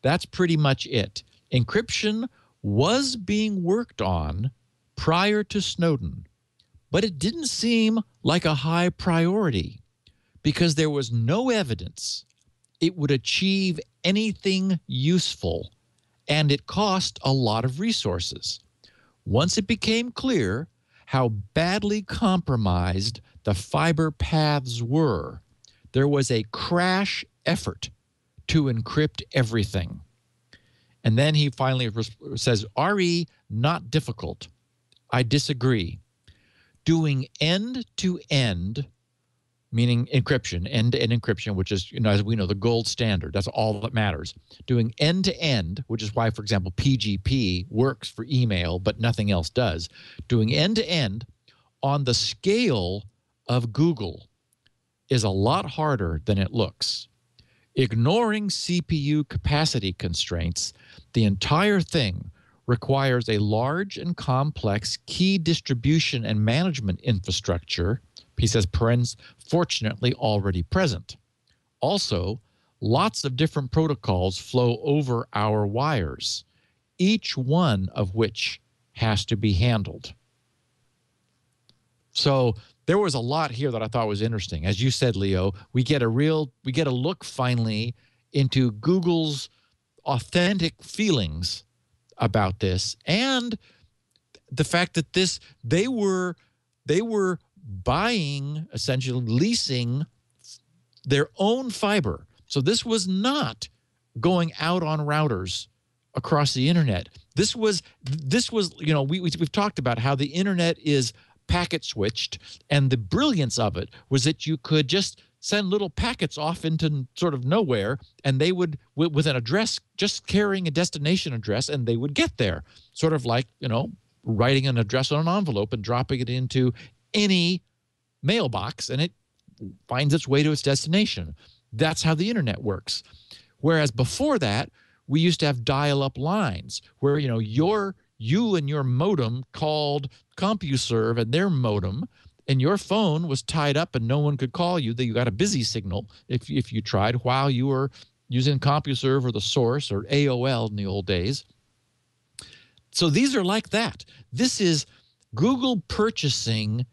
that's pretty much it. Encryption was being worked on prior to Snowden, but it didn't seem like a high priority because there was no evidence it would achieve anything useful, and it cost a lot of resources. Once it became clear how badly compromised the fiber paths were, there was a crash effort to encrypt everything. And then he finally says, RE, not difficult. I disagree. Doing end-to-end, meaning encryption, end-to-end encryption, which is, as we know, the gold standard. That's all that matters. Doing end-to-end, which is why, for example, PGP works for email, but nothing else does. Doing end-to-end on the scale of Google is a lot harder than it looks. Ignoring CPU capacity constraints, the entire thing requires a large and complex key distribution and management infrastructure, he says, fortunately already present. Also, lots of different protocols flow over our wires, each one of which has to be handled. So there was a lot here that I thought was interesting. As you said, Leo, we get a look finally into Google's authentic feelings about this, and the fact that they were buying, essentially leasing their own fiber. So this was not going out on routers across the internet. This was we've talked about how the internet is packet switched, and the brilliance of it was that you could just send little packets off into sort of nowhere, and they would, with an address, just carrying a destination address, and they would get there. Sort of like, writing an address on an envelope and dropping it into any mailbox, and it finds its way to its destination. That's how the internet works. Whereas before that, we used to have dial-up lines where, you and your modem called CompuServe and their modem, and your phone was tied up and no one could call you. That you got a busy signal if you tried while you were using CompuServe or the Source or AOL in the old days. So these are like that. This is Google purchasing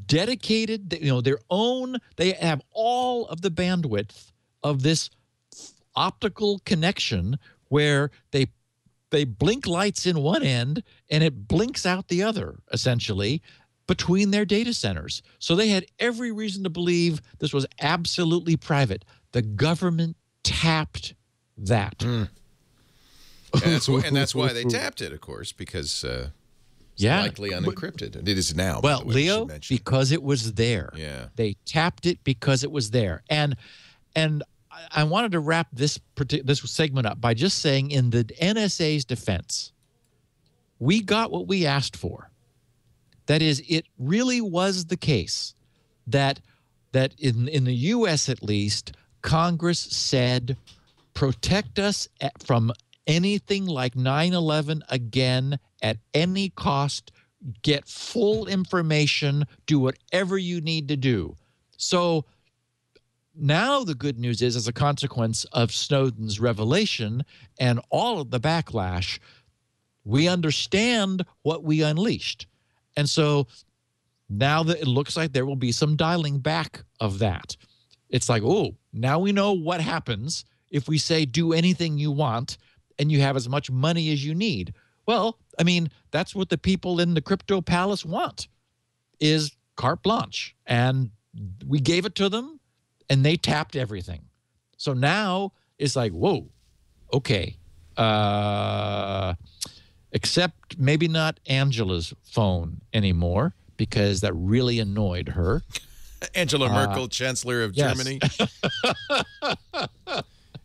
dedicated, their own. They have all of the bandwidth of this optical connection where they blink lights in one end and it blinks out the other, essentially, between their data centers. So they had every reason to believe this was absolutely private. The government tapped that. Mm. And that's why they tapped it, of course, because it's likely unencrypted. And it is now. Well, Leo, because it was there. Yeah. They tapped it because it was there. And I wanted to wrap this segment up by just saying, in the NSA's defense, we got what we asked for. That is, it really was the case that in the U.S. at least, Congress said, protect us from anything like 9/11 again at any cost, get full information, do whatever you need to do. So now the good news is, as a consequence of Snowden's revelation and all of the backlash, we understand what we unleashed. And so now that it looks like there will be some dialing back of that. It's like, oh, now we know what happens if we say do anything you want and you have as much money as you need. Well, I mean, that's what the people in the crypto palace want, is carte blanche. And we gave it to them, and they tapped everything. So now it's like, whoa, okay. Except maybe not Angela's phone anymore, because that really annoyed her. Angela Merkel, Chancellor of Germany.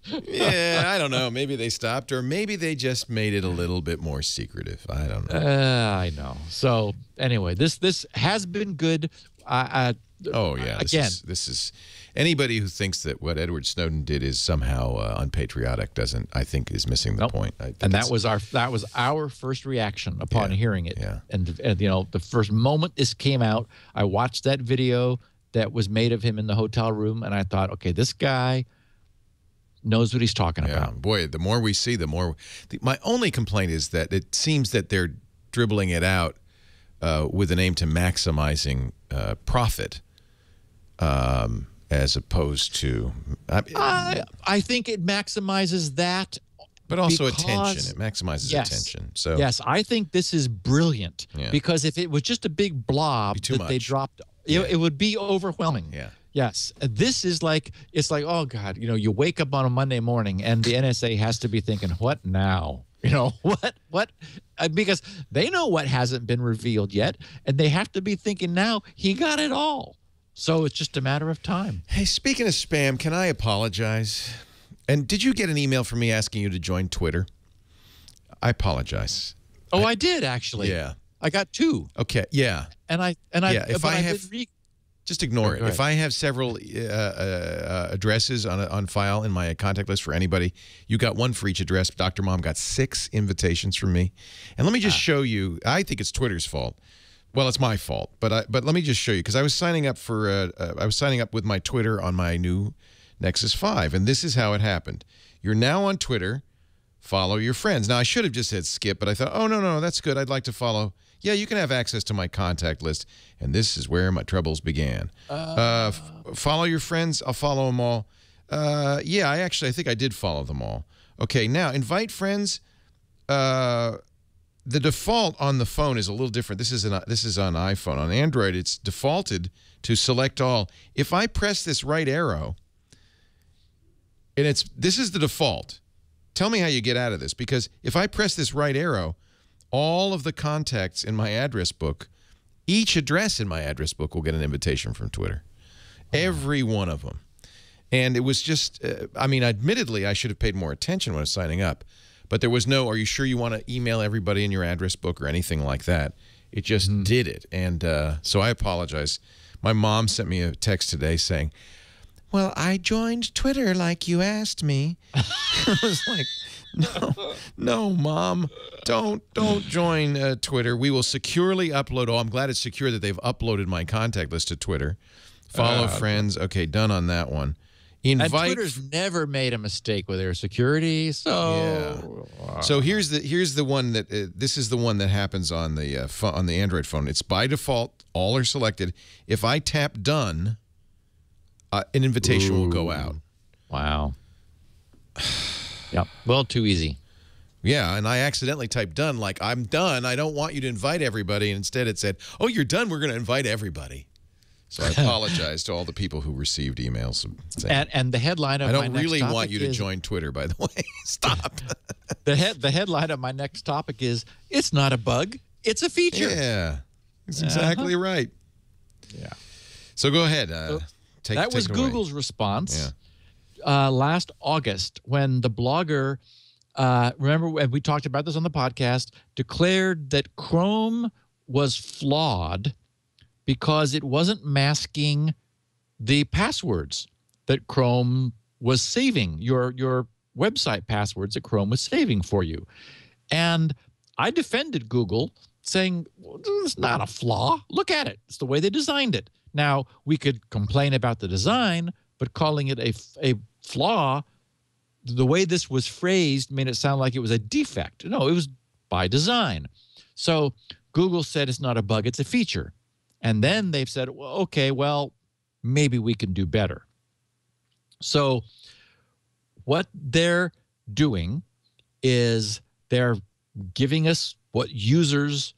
Yeah, I don't know. Maybe they stopped, or maybe they just made it a little bit more secretive. I don't know. I know. So anyway, this has been good. Oh yeah. Again, this is anybody who thinks that what Edward Snowden did is somehow unpatriotic I think is missing the point. And that was our first reaction upon hearing it. Yeah. And you know, the first moment this came out, I watched that video that was made of him in the hotel room, and I thought, okay, this guy knows what he's talking about. Boy, the more we see, the more. My only complaint is that it seems that they're dribbling it out with an aim to maximizing profit. As opposed to, I think it maximizes that, but also attention. It maximizes attention. So yes, I think this is brilliant because if it was just a big blob that they dropped, it would be overwhelming. Yeah. Yes, this is like oh God, you know, you wake up on a Monday morning and the NSA has to be thinking, what now? You know, what? Because they know what hasn't been revealed yet, and they have to be thinking now he got it all. So it's just a matter of time. Hey, speaking of spam, can I apologize? And did you get an email from me asking you to join Twitter? I apologize. Oh, I did actually. Yeah. I got 2. Okay. Yeah. If I have, just ignore it. If I have several addresses on file in my contact list for anybody, you got 1 for each address. Dr. Mom got 6 invitations from me. And let me just show you. I think it's Twitter's fault. Well, it's my fault, but let me just show you, because I was signing up for I was signing up with my Twitter on my new Nexus 5, and this is how it happened. You're now on Twitter. Follow your friends. Now I should have just said skip, but I thought, oh no, that's good. I'd like to follow. Yeah, you can have access to my contact list, and this is where my troubles began. Follow your friends. I'll follow them all. Yeah, I think I did follow them all. Okay, now invite friends. The default on the phone is a little different. This is on iPhone. On Android, it's defaulted to select all. If I press this right arrow, and this is the default. Tell me how you get out of this, because if I press this right arrow, all of the contacts in my address book, each address in my address book will get an invitation from Twitter. Every one of them. And it was just, I mean, admittedly, I should have paid more attention when I was signing up. But there was no, are you sure you want to email everybody in your address book or anything like that? It just did it. And so I apologize. My mom sent me a text today saying, well, I joined Twitter like you asked me. I was like, no, Mom, don't join Twitter. We will securely upload. Oh, I'm glad it's secure that they've uploaded my contact list to Twitter. Follow friends. Okay, done on that one. And Twitter's never made a mistake with their security, so So here's the one that this is the one that happens on the Android phone. It's by default, all are selected. If I tap done, an invitation will go out. Wow. Yep. Well, too easy. Yeah, and I accidentally typed done, like I'm done. I don't want you to invite everybody. And instead, it said, "Oh, you're done. We're going to invite everybody." So I apologize to all the people who received emails. And the headline of my next topic, I don't really want you to join Twitter, by the way. Stop. The headline of my next topic is, it's not a bug, it's a feature. Yeah, that's exactly right. Yeah. So go ahead. That was Google's response last August when the blogger, remember we talked about this on the podcast, declared that Chrome was flawed because it wasn't masking the passwords that Chrome was saving, your website passwords that Chrome was saving for you. And I defended Google, saying, well, it's not a flaw. Look at it. It's the way they designed it. Now, we could complain about the design, but calling it a flaw, the way this was phrased made it sound like it was a defect. No, it was by design. So Google said it's not a bug, it's a feature. And then they've said, well, okay, well, maybe we can do better. So what they're doing is they're giving us what users,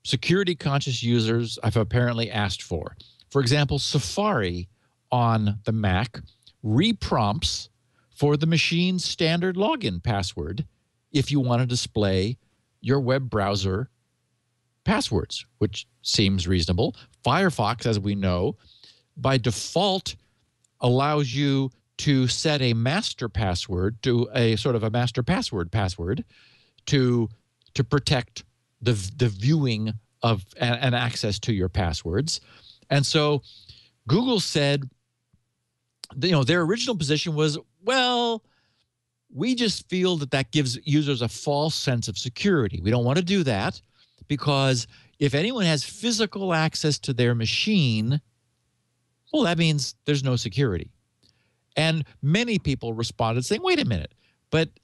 security-conscious users, have apparently asked for. For example, Safari on the Mac reprompts for the machine's standard login password if you want to display your web browser passwords, which seems reasonable. Firefox, as we know, by default allows you to set a master password to a sort of a master password to protect the viewing of and access to your passwords. And so Google said, their original position was, well, we just feel that gives users a false sense of security. We don't want to do that because if anyone has physical access to their machine, well, that means there's no security. And many people responded saying, wait a minute.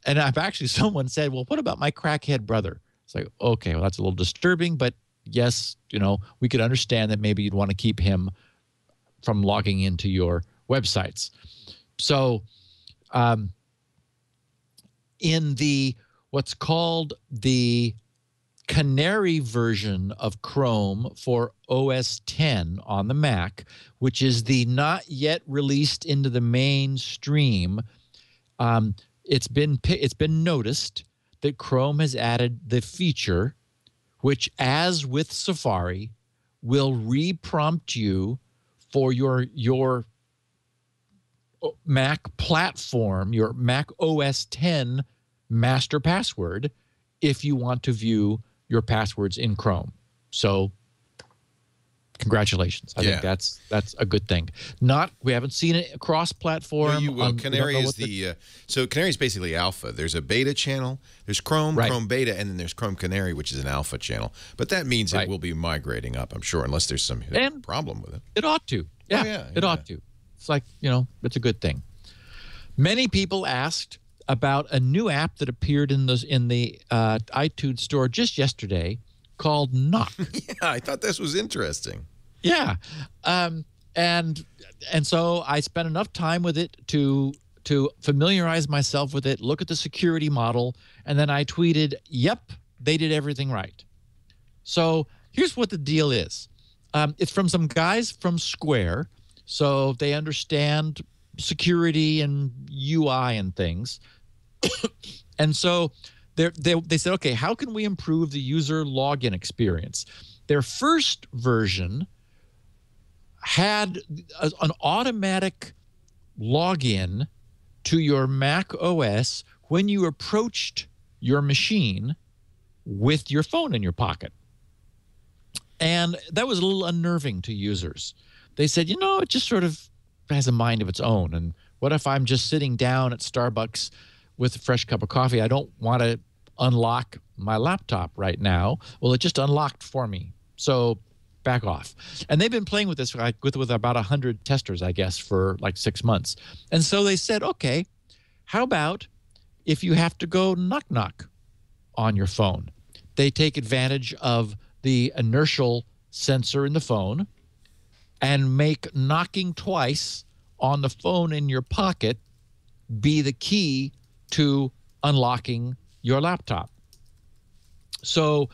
And I've actually, someone said, well, what about my crackhead brother? It's like, okay, well, that's a little disturbing, but yes, we could understand that maybe you'd want to keep him from logging into your websites. So in what's called the Canary version of Chrome for OS X on the Mac, which is the not yet released into the mainstream, it's been noticed that Chrome has added the feature which, as with Safari, will re-prompt you for your Mac platform, your Mac OS X master password, if you want to view your passwords in Chrome. So congratulations. I think that's a good thing. We haven't seen it across platform. No, you will. Canary is so Canary is basically alpha. There's a beta channel, there's Chrome, Chrome beta, and then there's Chrome Canary, which is an alpha channel. But that means it will be migrating up, I'm sure, unless there's some problem with it. It ought to. Yeah, it ought to. It's like, it's a good thing. Many people asked about a new app that appeared in the iTunes store just yesterday called Knock. Yeah, I thought this was interesting. Yeah. And so I spent enough time with it to familiarize myself with it, look at the security model, and then I tweeted, yep, they did everything right. So here's what the deal is. It's from some guys from Square, so they understand security and UI and things. And so they said, okay, how can we improve the user login experience? Their first version had an automatic login to your Mac OS when you approached your machine with your phone in your pocket. And that was a little unnerving to users. They said, it just sort of has a mind of its own. And what if I'm just sitting down at Starbucks with a fresh cup of coffee? I don't want to unlock my laptop right now. Well, it just unlocked for me. So back off. And they've been playing with this with about 100 testers, I guess, for like 6 months. And so they said, okay, how about if you have to go knock-knock on your phone? They take advantage of the inertial sensor in the phone and make knocking twice on the phone in your pocket be the key to unlocking your laptop. So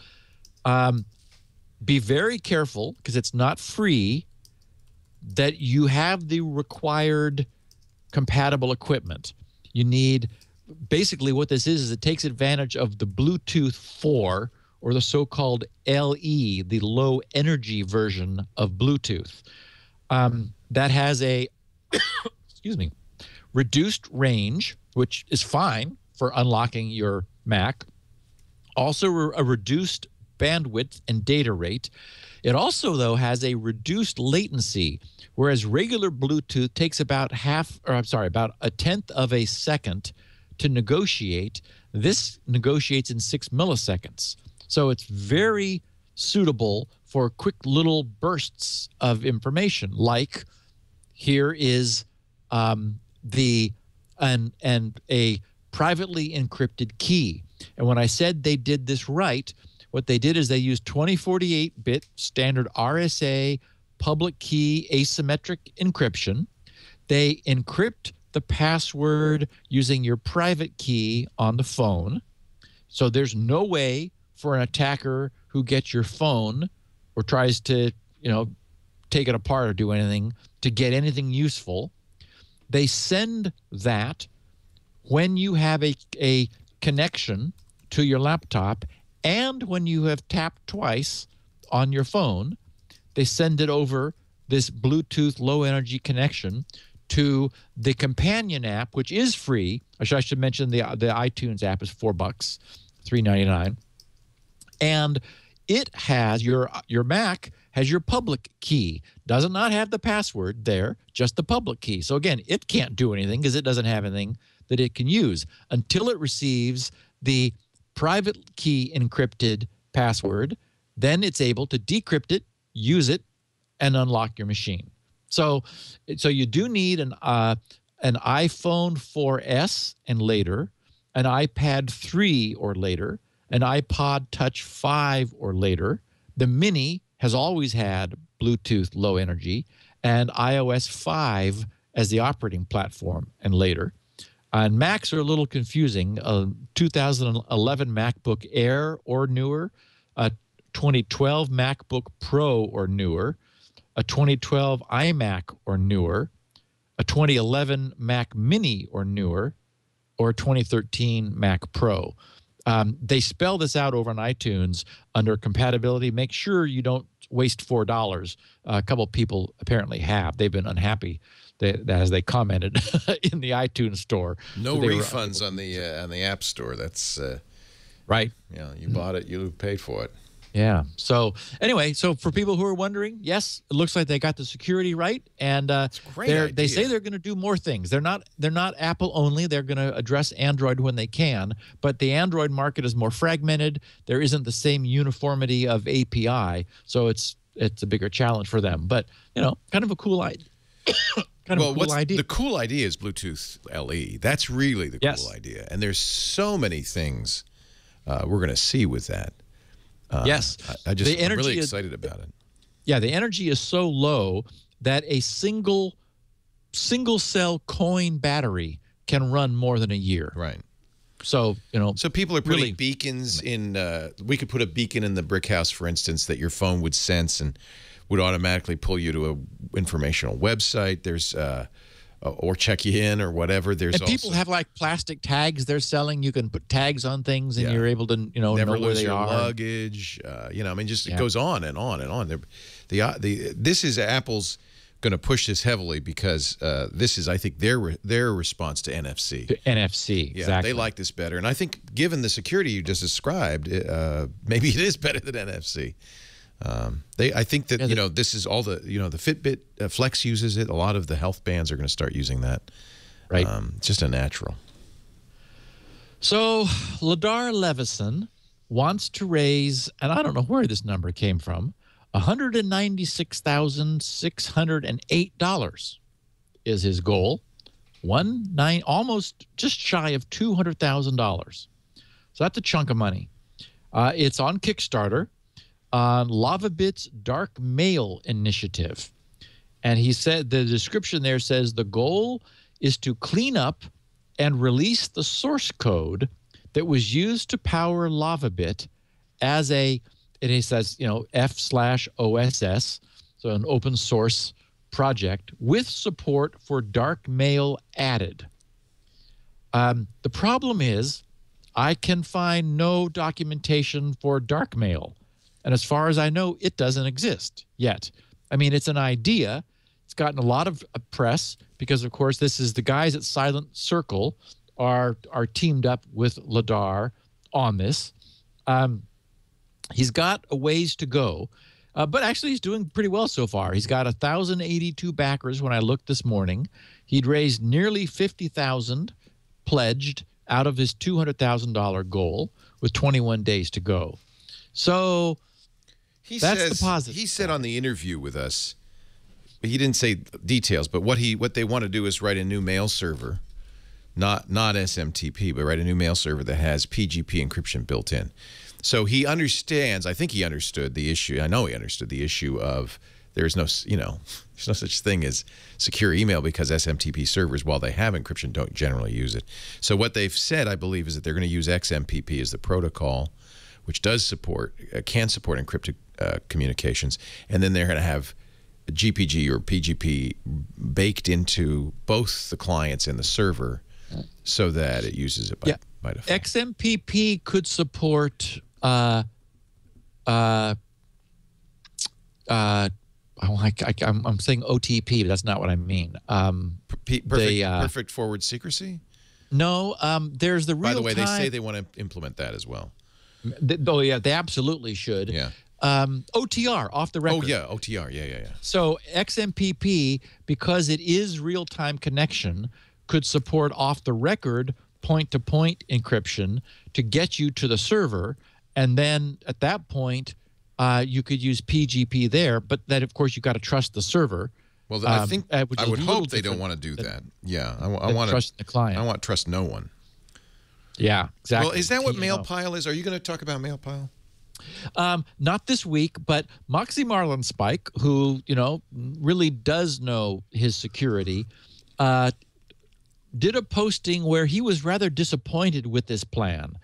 be very careful, because it's not free, that you have the required compatible equipment. You need, basically what this is it takes advantage of the Bluetooth 4, or the so-called LE, the low energy version of Bluetooth. That has a, excuse me, reduced range, which is fine for unlocking your Mac. Also a reduced bandwidth and data rate. It also, though, has a reduced latency, whereas regular Bluetooth takes about about a tenth of a second to negotiate. This negotiates in 6 milliseconds. So it's very suitable for quick little bursts of information, like here is a privately encrypted key. And when I said they did this right, what they did is they used 2048-bit standard RSA public key asymmetric encryption. They encrypt the password using your private key on the phone. So there's no way for an attacker who gets your phone or tries to, take it apart or do anything to get anything useful. They send that when you have a connection to your laptop, and when you have tapped twice on your phone, they send it over this Bluetooth low energy connection to the companion app, which is free. I should mention the iTunes app is $4, $3.99. And it has, your Mac has your public key. Does not have the password there, just the public key. So again, it can't do anything because it doesn't have anything that it can use until it receives the private key encrypted password. Then it's able to decrypt it, use it, and unlock your machine. So you do need an iPhone 4S and later, an iPad 3 or later, an iPod Touch 5 or later. The Mini has always had Bluetooth Low Energy, and iOS 5 as the operating platform and later. And Macs are a little confusing. 2011 MacBook Air or newer, a 2012 MacBook Pro or newer, a 2012 iMac or newer, a 2011 Mac Mini or newer, or 2013 Mac Pro. They spell this out over on iTunes under compatibility. Make sure you don't waste $4. A couple people apparently have. They've been unhappy as they commented in the iTunes store. No refunds on the App Store. That's right. Yeah, you bought it, you paid for it. Yeah. So anyway, so for people who are wondering, yes, it looks like they got the security right, and they say they're going to do more things. They're not Apple only. They're going to address Android when they can, but the Android market is more fragmented. There isn't the same uniformity of API, so it's a bigger challenge for them. But kind of a cool idea. Idea. The cool idea is Bluetooth LE. That's really the cool idea, and there's so many things we're going to see with that. Yes. I'm really excited about it. Yeah, the energy is so low that a single cell coin battery can run more than a year. Right. So, So people are putting beacons in, we could put a beacon in the brick house, for instance, that your phone would sense and would automatically pull you to an informational website. There's or check you in or whatever. There's and people have like plastic tags they're selling. You can put tags on things and you're able to know where they are. Never lose your luggage. It goes on and on and on. This is Apple's going to push this heavily because this is, I think, their response to NFC. NFC, yeah, exactly. They like this better, and I think given the security you just described, maybe it is better than NFC. I think that this is all the the Fitbit Flex uses it. A lot of the health bands are going to start using that. Right, just a natural. So Ladar Levison wants to raise, and I don't know where this number came from, $196,608 is his goal. Almost just shy of $200,000. So that's a chunk of money. It's on Kickstarter. On LavaBit's Dark Mail initiative. And he said, the description there says, the goal is to clean up and release the source code that was used to power LavaBit as and he says, F/OSS, so an open source project with support for dark mail added. The problem is I can find no documentation for dark mail. And as far as I know, it doesn't exist yet. I mean, it's an idea. It's gotten a lot of press because, of course, this is the guys at Silent Circle are teamed up with Ladar on this. He's got a ways to go, but actually he's doing pretty well so far. He's got 1,082 backers when I looked this morning. He'd raised nearly $50,000 pledged out of his $200,000 goal with 21 days to go. So that's the positive. He said on the interview with us, he didn't say details, but what they want to do is write a new mail server, not SMTP, but write a new mail server that has PGP encryption built in. So he understands. I think he understood the issue. I know he understood the issue of there's no such thing as secure email because SMTP servers, while they have encryption, don't generally use it. So what they've said, I believe, is that they're going to use XMPP as the protocol, which can support encrypted communications, and then they're going to have GPG or PGP baked into both the clients and the server so that it uses it by default. XMPP could support I'm saying OTP, but that's not what I mean. Perfect forward secrecy? No, there's the real-time. By the way, they say they want to implement that as well. They absolutely should. Yeah. OTR, off the record. Oh, yeah, OTR. Yeah. So XMPP, because it is real-time connection, could support off-the-record point-to-point encryption to get you to the server. And then at that point, you could use PGP there. But then, of course, you've got to trust the server. Well, I think I would hope they don't want to do that. Yeah, I want to trust the client. I want to trust no one. Yeah, exactly. Well, is that what Mailpile is? Are you going to talk about Mailpile? Not this week, but Moxie Marlinspike, who, really does know his security, did a posting where he was rather disappointed with this plan.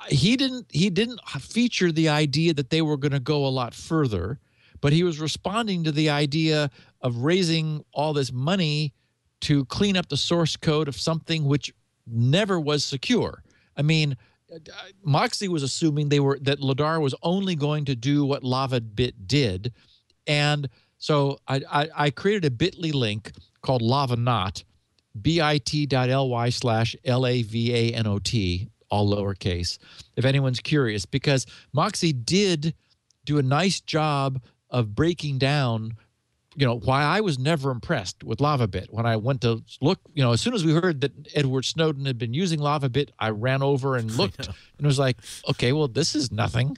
He didn't feature the idea that they were going to go a lot further, but he was responding to the idea of raising all this money to clean up the source code of something which never was secure. I mean, Moxie was assuming that Ladar was only going to do what LavaBit did, and so I created a bit.ly link called LavaNot, bit.ly/LAVANOT, all lowercase, if anyone's curious, because Moxie did do a nice job of breaking down why I was never impressed with LavaBit. When I went to look, as soon as we heard that Edward Snowden had been using LavaBit, I ran over and looked and was like, okay, well, this is nothing.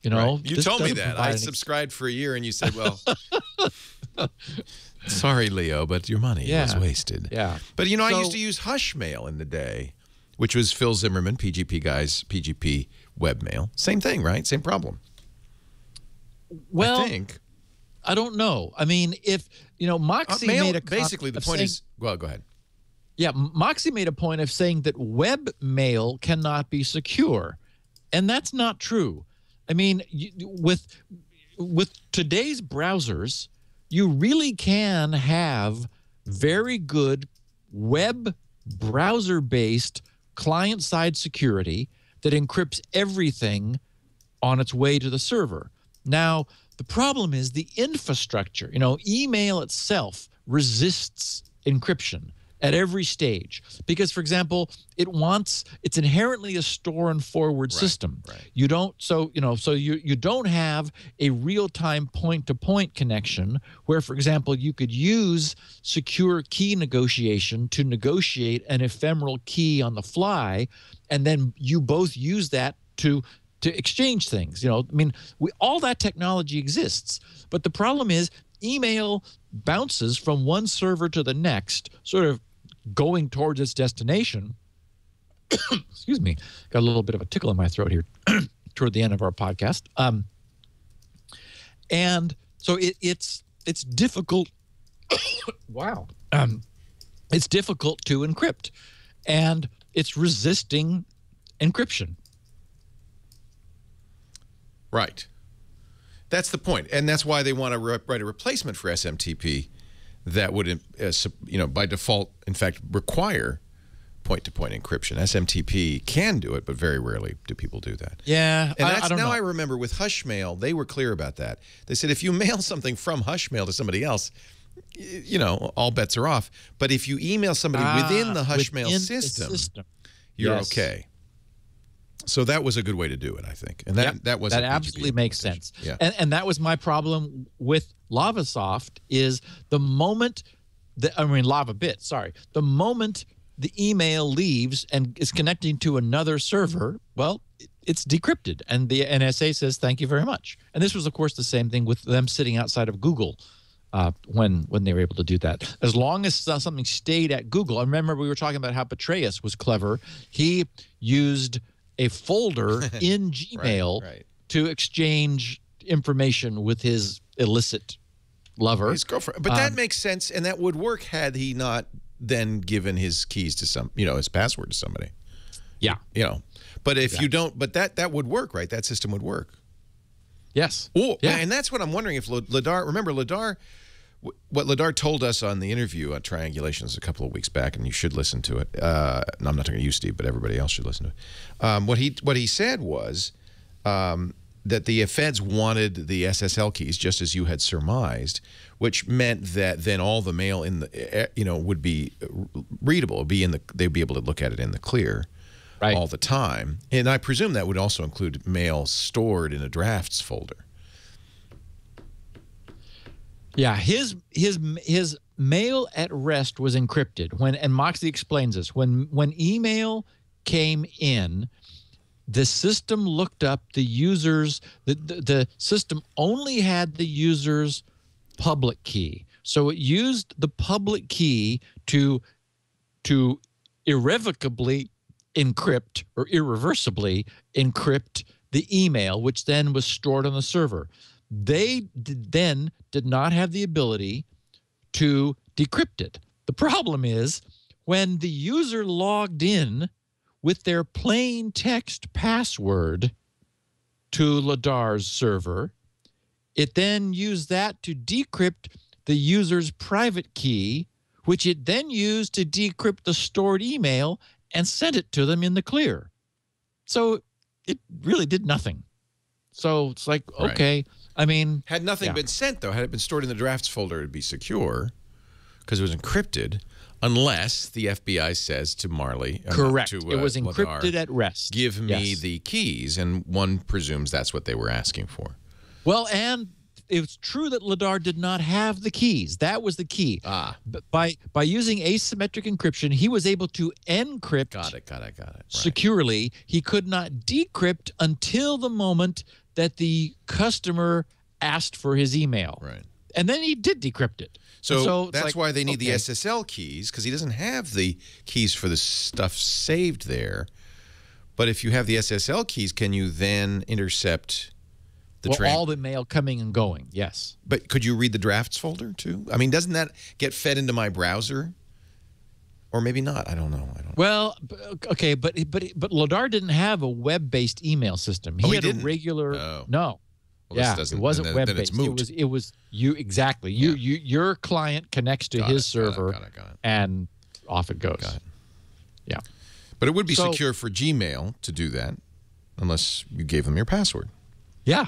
Right. You told me that. I subscribed for a year and you said, well, sorry, Leo, but your money was wasted. Yeah. But, I used to use Hushmail in the day, which was Phil Zimmerman, PGP guy's PGP webmail. Same thing, right? Same problem. Well, I think. I don't know. I mean, if, Moxie made a basically, the point is, well, go ahead. Yeah, Moxie made a point of saying that webmail cannot be secure, and that's not true. I mean, with today's browsers, you really can have very good web browser-based client-side security that encrypts everything on its way to the server. Now, the problem is the infrastructure. Email itself resists encryption at every stage because, for example, it's inherently a store and forward system. Right. You don't you don't have a real-time point-to-point connection where, for example, you could use secure key negotiation to negotiate an ephemeral key on the fly, and then you both use that to exchange things. All that technology exists, but the problem is email bounces from one server to the next, sort of going towards its destination. Excuse me, got a little bit of a tickle in my throat here toward the end of our podcast. And so it's difficult. Wow. It's difficult to encrypt, and it's resisting encryption. Right. That's the point. And that's why they want to write a replacement for SMTP that would, by default, in fact, require point-to-point encryption. SMTP can do it, but very rarely do people do that. Yeah, and I don't know. I remember with Hushmail, they were clear about that. They said if you mail something from Hushmail to somebody else, all bets are off. But if you email somebody within the Hushmail system, you're okay. So that was a good way to do it, I think. And that was that absolutely makes sense. Yeah. And that was my problem with LavaSoft is the moment LavaBit, the moment the email leaves and is connecting to another server, well, it's decrypted. And the NSA says, thank you very much. And this was, of course, the same thing with them sitting outside of Google when they were able to do that. As long as something stayed at Google. I remember we were talking about how Petraeus was clever. He used a folder in Gmail to exchange information with his illicit lover. His girlfriend. But that makes sense, and that would work had he not then given his keys to his password to somebody. Yeah. But if you don't, but that would work, right? That system would work. Yes. Oh, yeah. And that's what I'm wondering if Ladar, remember Ladar, what Ladar told us on the interview on Triangulations a couple of weeks back, and you should listen to it. No, I'm not talking to you, Steve, but everybody else should listen to it. What he said was that the feds wanted the SSL keys, just as you had surmised, which meant that then all the mail in the would be readable. They'd be able to look at it in the clear. all the time. And I presume that would also include mail stored in a drafts folder. Yeah, his mail at rest was encrypted. And Moxie explains this. When email came in, the system looked up the user's, the system only had the user's public key. So it used the public key to irrevocably encrypt or irreversibly encrypt the email, which then was stored on the server. They then did not have the ability to decrypt it. The problem is when the user logged in with their plain text password to LADAR's server, it then used that to decrypt the user's private key, which it then used to decrypt the stored email and sent it to them in the clear. So it really did nothing. So it's like, okay, I mean... Had nothing been sent, though, had it been stored in the drafts folder, it would be secure because it was encrypted, unless the FBI says to Marley... Correct. It was encrypted LADAR, at rest. Give me the keys, and one presumes that's what they were asking for. Well, and it's true that LADAR did not have the keys. That was the key. By using asymmetric encryption, he was able to encrypt Got it. Right. securely. He could not decrypt until the moment that the customer asked for his email. Right. And then he did decrypt it. So that's like, why they need the SSL keys, because he doesn't have the keys for the stuff saved there. But if you have the SSL keys, can you then intercept all the mail coming and going? Yes. But could you read the drafts folder too? I mean, doesn't that get fed into my browser? Or maybe not. I don't know. Well, okay, but LADAR didn't have a web-based email system. He had a regular. No. Well, it wasn't web-based. It was you exactly. Your client connects to his server, got it. and off it goes. Got it. Yeah. But it would be secure for Gmail to do that, unless you gave them your password. Yeah.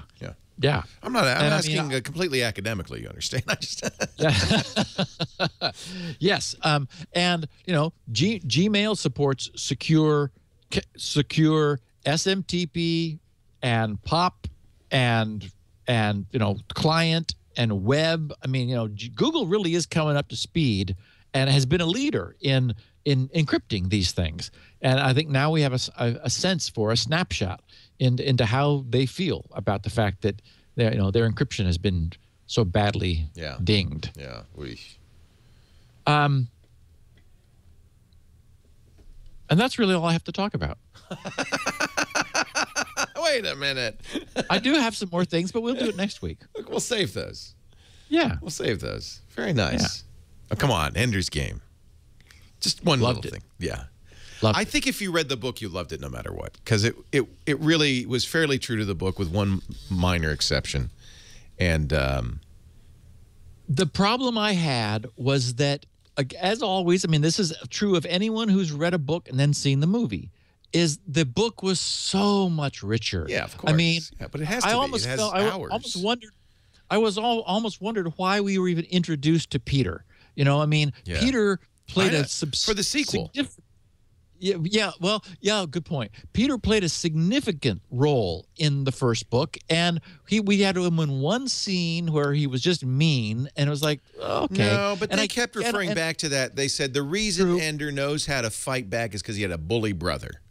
Yeah. I'm asking completely academically, you understand? I just Yes. And Gmail supports secure SMTP and POP and client and web. I mean, Google really is coming up to speed and has been a leader in encrypting these things. And I think now we have a sense for a snapshot into how they feel about the fact that their encryption has been so badly dinged. Yeah. And that's really all I have to talk about. Wait a minute. I do have some more things, but we'll do it next week. We'll save those. Yeah. We'll save those. Very nice. Yeah. Oh, come on, Ender's Game. Just one little thing. Yeah. I think if you read the book, you loved it no matter what, because it really was fairly true to the book with one minor exception. And the problem I had was that, as always, I mean, this is true of anyone who's read a book and then seen the movie, is the book was so much richer. Yeah, of course. I mean, but it has to be. It has hours. I almost wondered why we were even introduced to Peter. I mean, Peter played for the sequel. Good point. Peter played a significant role in the first book, and we had him in one scene where he was just mean, and it was like, okay. No, but they kept referring back to that. They said the reason Ender knows how to fight back is because he had a bully brother.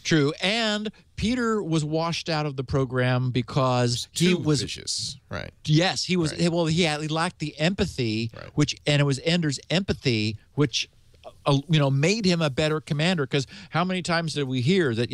True, and Peter was washed out of the program because he was vicious. Right. Yes, he was. Right. Well, he lacked the empathy, and it was Ender's empathy which made him a better commander. Because how many times did we hear that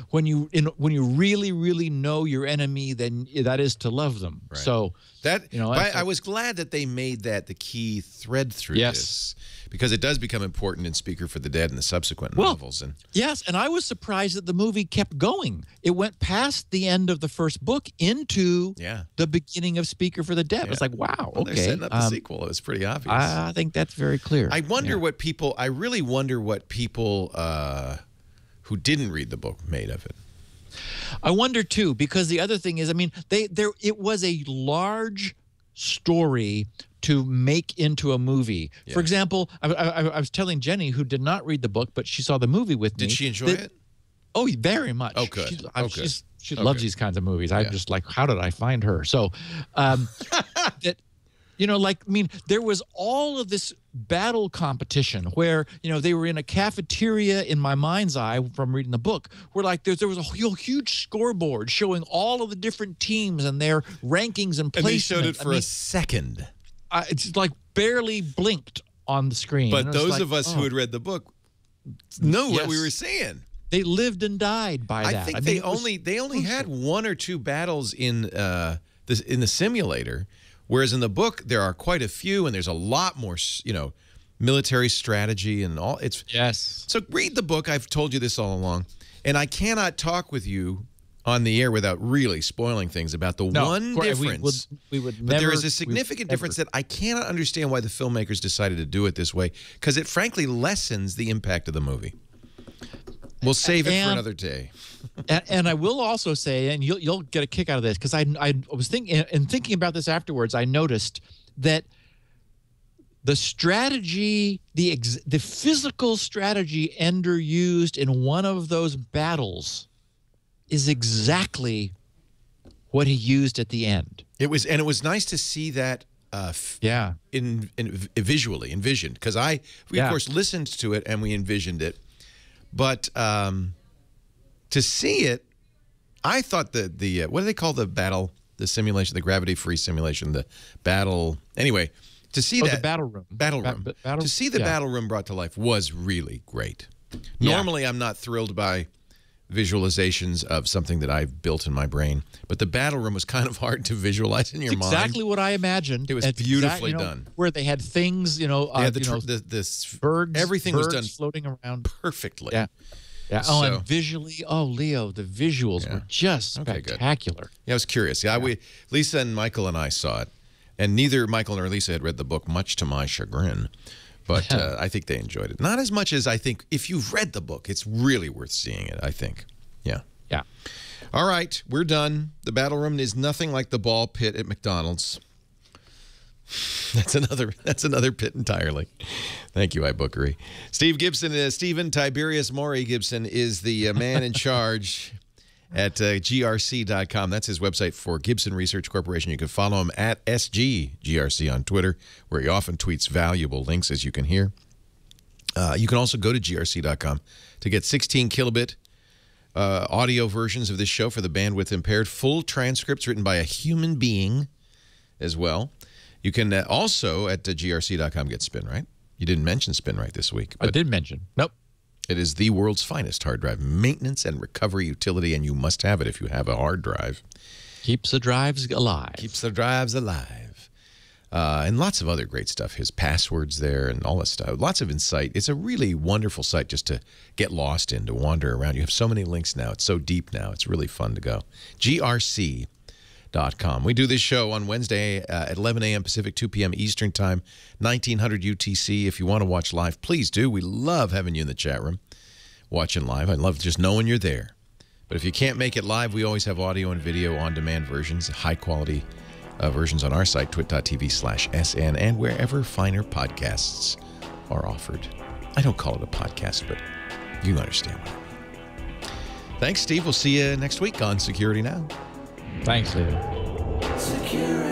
when you really, really know your enemy, then that is to love them. Right. So that I was glad that they made that the key thread through this, because it does become important in Speaker for the Dead and the subsequent novels. And yes, and I was surprised that the movie kept going. It went past the end of the first book into the beginning of Speaker for the Dead. It was like, wow, okay. They're setting up the sequel. It was pretty obvious. I think that's very clear. I really wonder what people who didn't read the book made of it. I wonder too, because the other thing is, I mean, it was a large story to make into a movie. Yeah. For example, I was telling Jenny, who did not read the book, but she saw the movie with me. Did she enjoy it? Oh, very much. Oh, good. She loves these kinds of movies. I'm just like, how did I find her? So, that, you know, like, I mean, there was all of this battle competition where, you know, they were in a cafeteria in my mind's eye from reading the book, where like there was a huge scoreboard showing all of the different teams and their rankings and placements. And they showed it for a second. It's like barely blinked on the screen. But those of us who had read the book know what we were saying. They lived and died by that. I think they only had 1 or 2 battles in the simulator, whereas in the book there are quite a few, and there's a lot more, you know, military strategy and all. It's So read the book. I've told you this all along, and I cannot talk with you on the air without really spoiling things about the one difference. We would but there is a significant difference that I cannot understand why the filmmakers decided to do it this way, because it frankly lessens the impact of the movie. We'll save it for another day. And I will also say, and you'll get a kick out of this, because I was thinking about this afterwards. I noticed that the strategy, the physical strategy Ender used in one of those battles is exactly what he used at the end. It was nice to see that. Visually envisioned, because we of course listened to it and we envisioned it. But to see it, I thought the what do they call the battle, the simulation, the gravity-free simulation, the battle. Anyway, to see the battle room, to see the battle room brought to life was really great. Normally, I'm not thrilled by visualizations of something that I've built in my brain, but the battle room was kind of hard to visualize in your mind. Exactly what I imagined. It was beautifully done. Where they had things, you know, they had the birds, everything was done floating around perfectly. Yeah. Oh, and visually, Leo, the visuals were just spectacular. Good. Yeah, I was curious. Lisa and Michael and I saw it, and neither Michael nor Lisa had read the book, much to my chagrin. But I think they enjoyed it. Not as much as I think if you've read the book, it's really worth seeing it, I think. Yeah. Yeah. All right, we're done. The battle room is nothing like the ball pit at McDonald's. That's another pit entirely. Thank you, iBookery. Stephen Tiberius Maury Gibson is the man in charge at grc.com. That's his website for Gibson Research Corporation. You can follow him at SGGRC on Twitter, where he often tweets valuable links, as you can hear. You can also go to grc.com to get 16 kilobit audio versions of this show for the bandwidth impaired, full transcripts written by a human being as well. You can also at grc.com get SpinRite. You didn't mention SpinRite this week. I did mention. Nope. It is the world's finest hard drive maintenance and recovery utility, and you must have it if you have a hard drive. Keeps the drives alive. Keeps the drives alive. And lots of other great stuff. His passwords there and all this stuff. Lots of insight. It's a really wonderful site just to get lost in, to wander around. You have so many links now. It's so deep now. It's really fun to go. grc.com. We do this show on Wednesday at 11 a.m. Pacific, 2 p.m. Eastern Time, 1900 UTC. If you want to watch live, please do. We love having you in the chat room watching live. I love just knowing you're there. But if you can't make it live, we always have audio and video on-demand versions, high-quality versions on our site, twit.tv/SN, and wherever finer podcasts are offered. I don't call it a podcast, but you understand what I mean. Thanks, Steve. We'll see you next week on Security Now. Thanks, Leo. Security.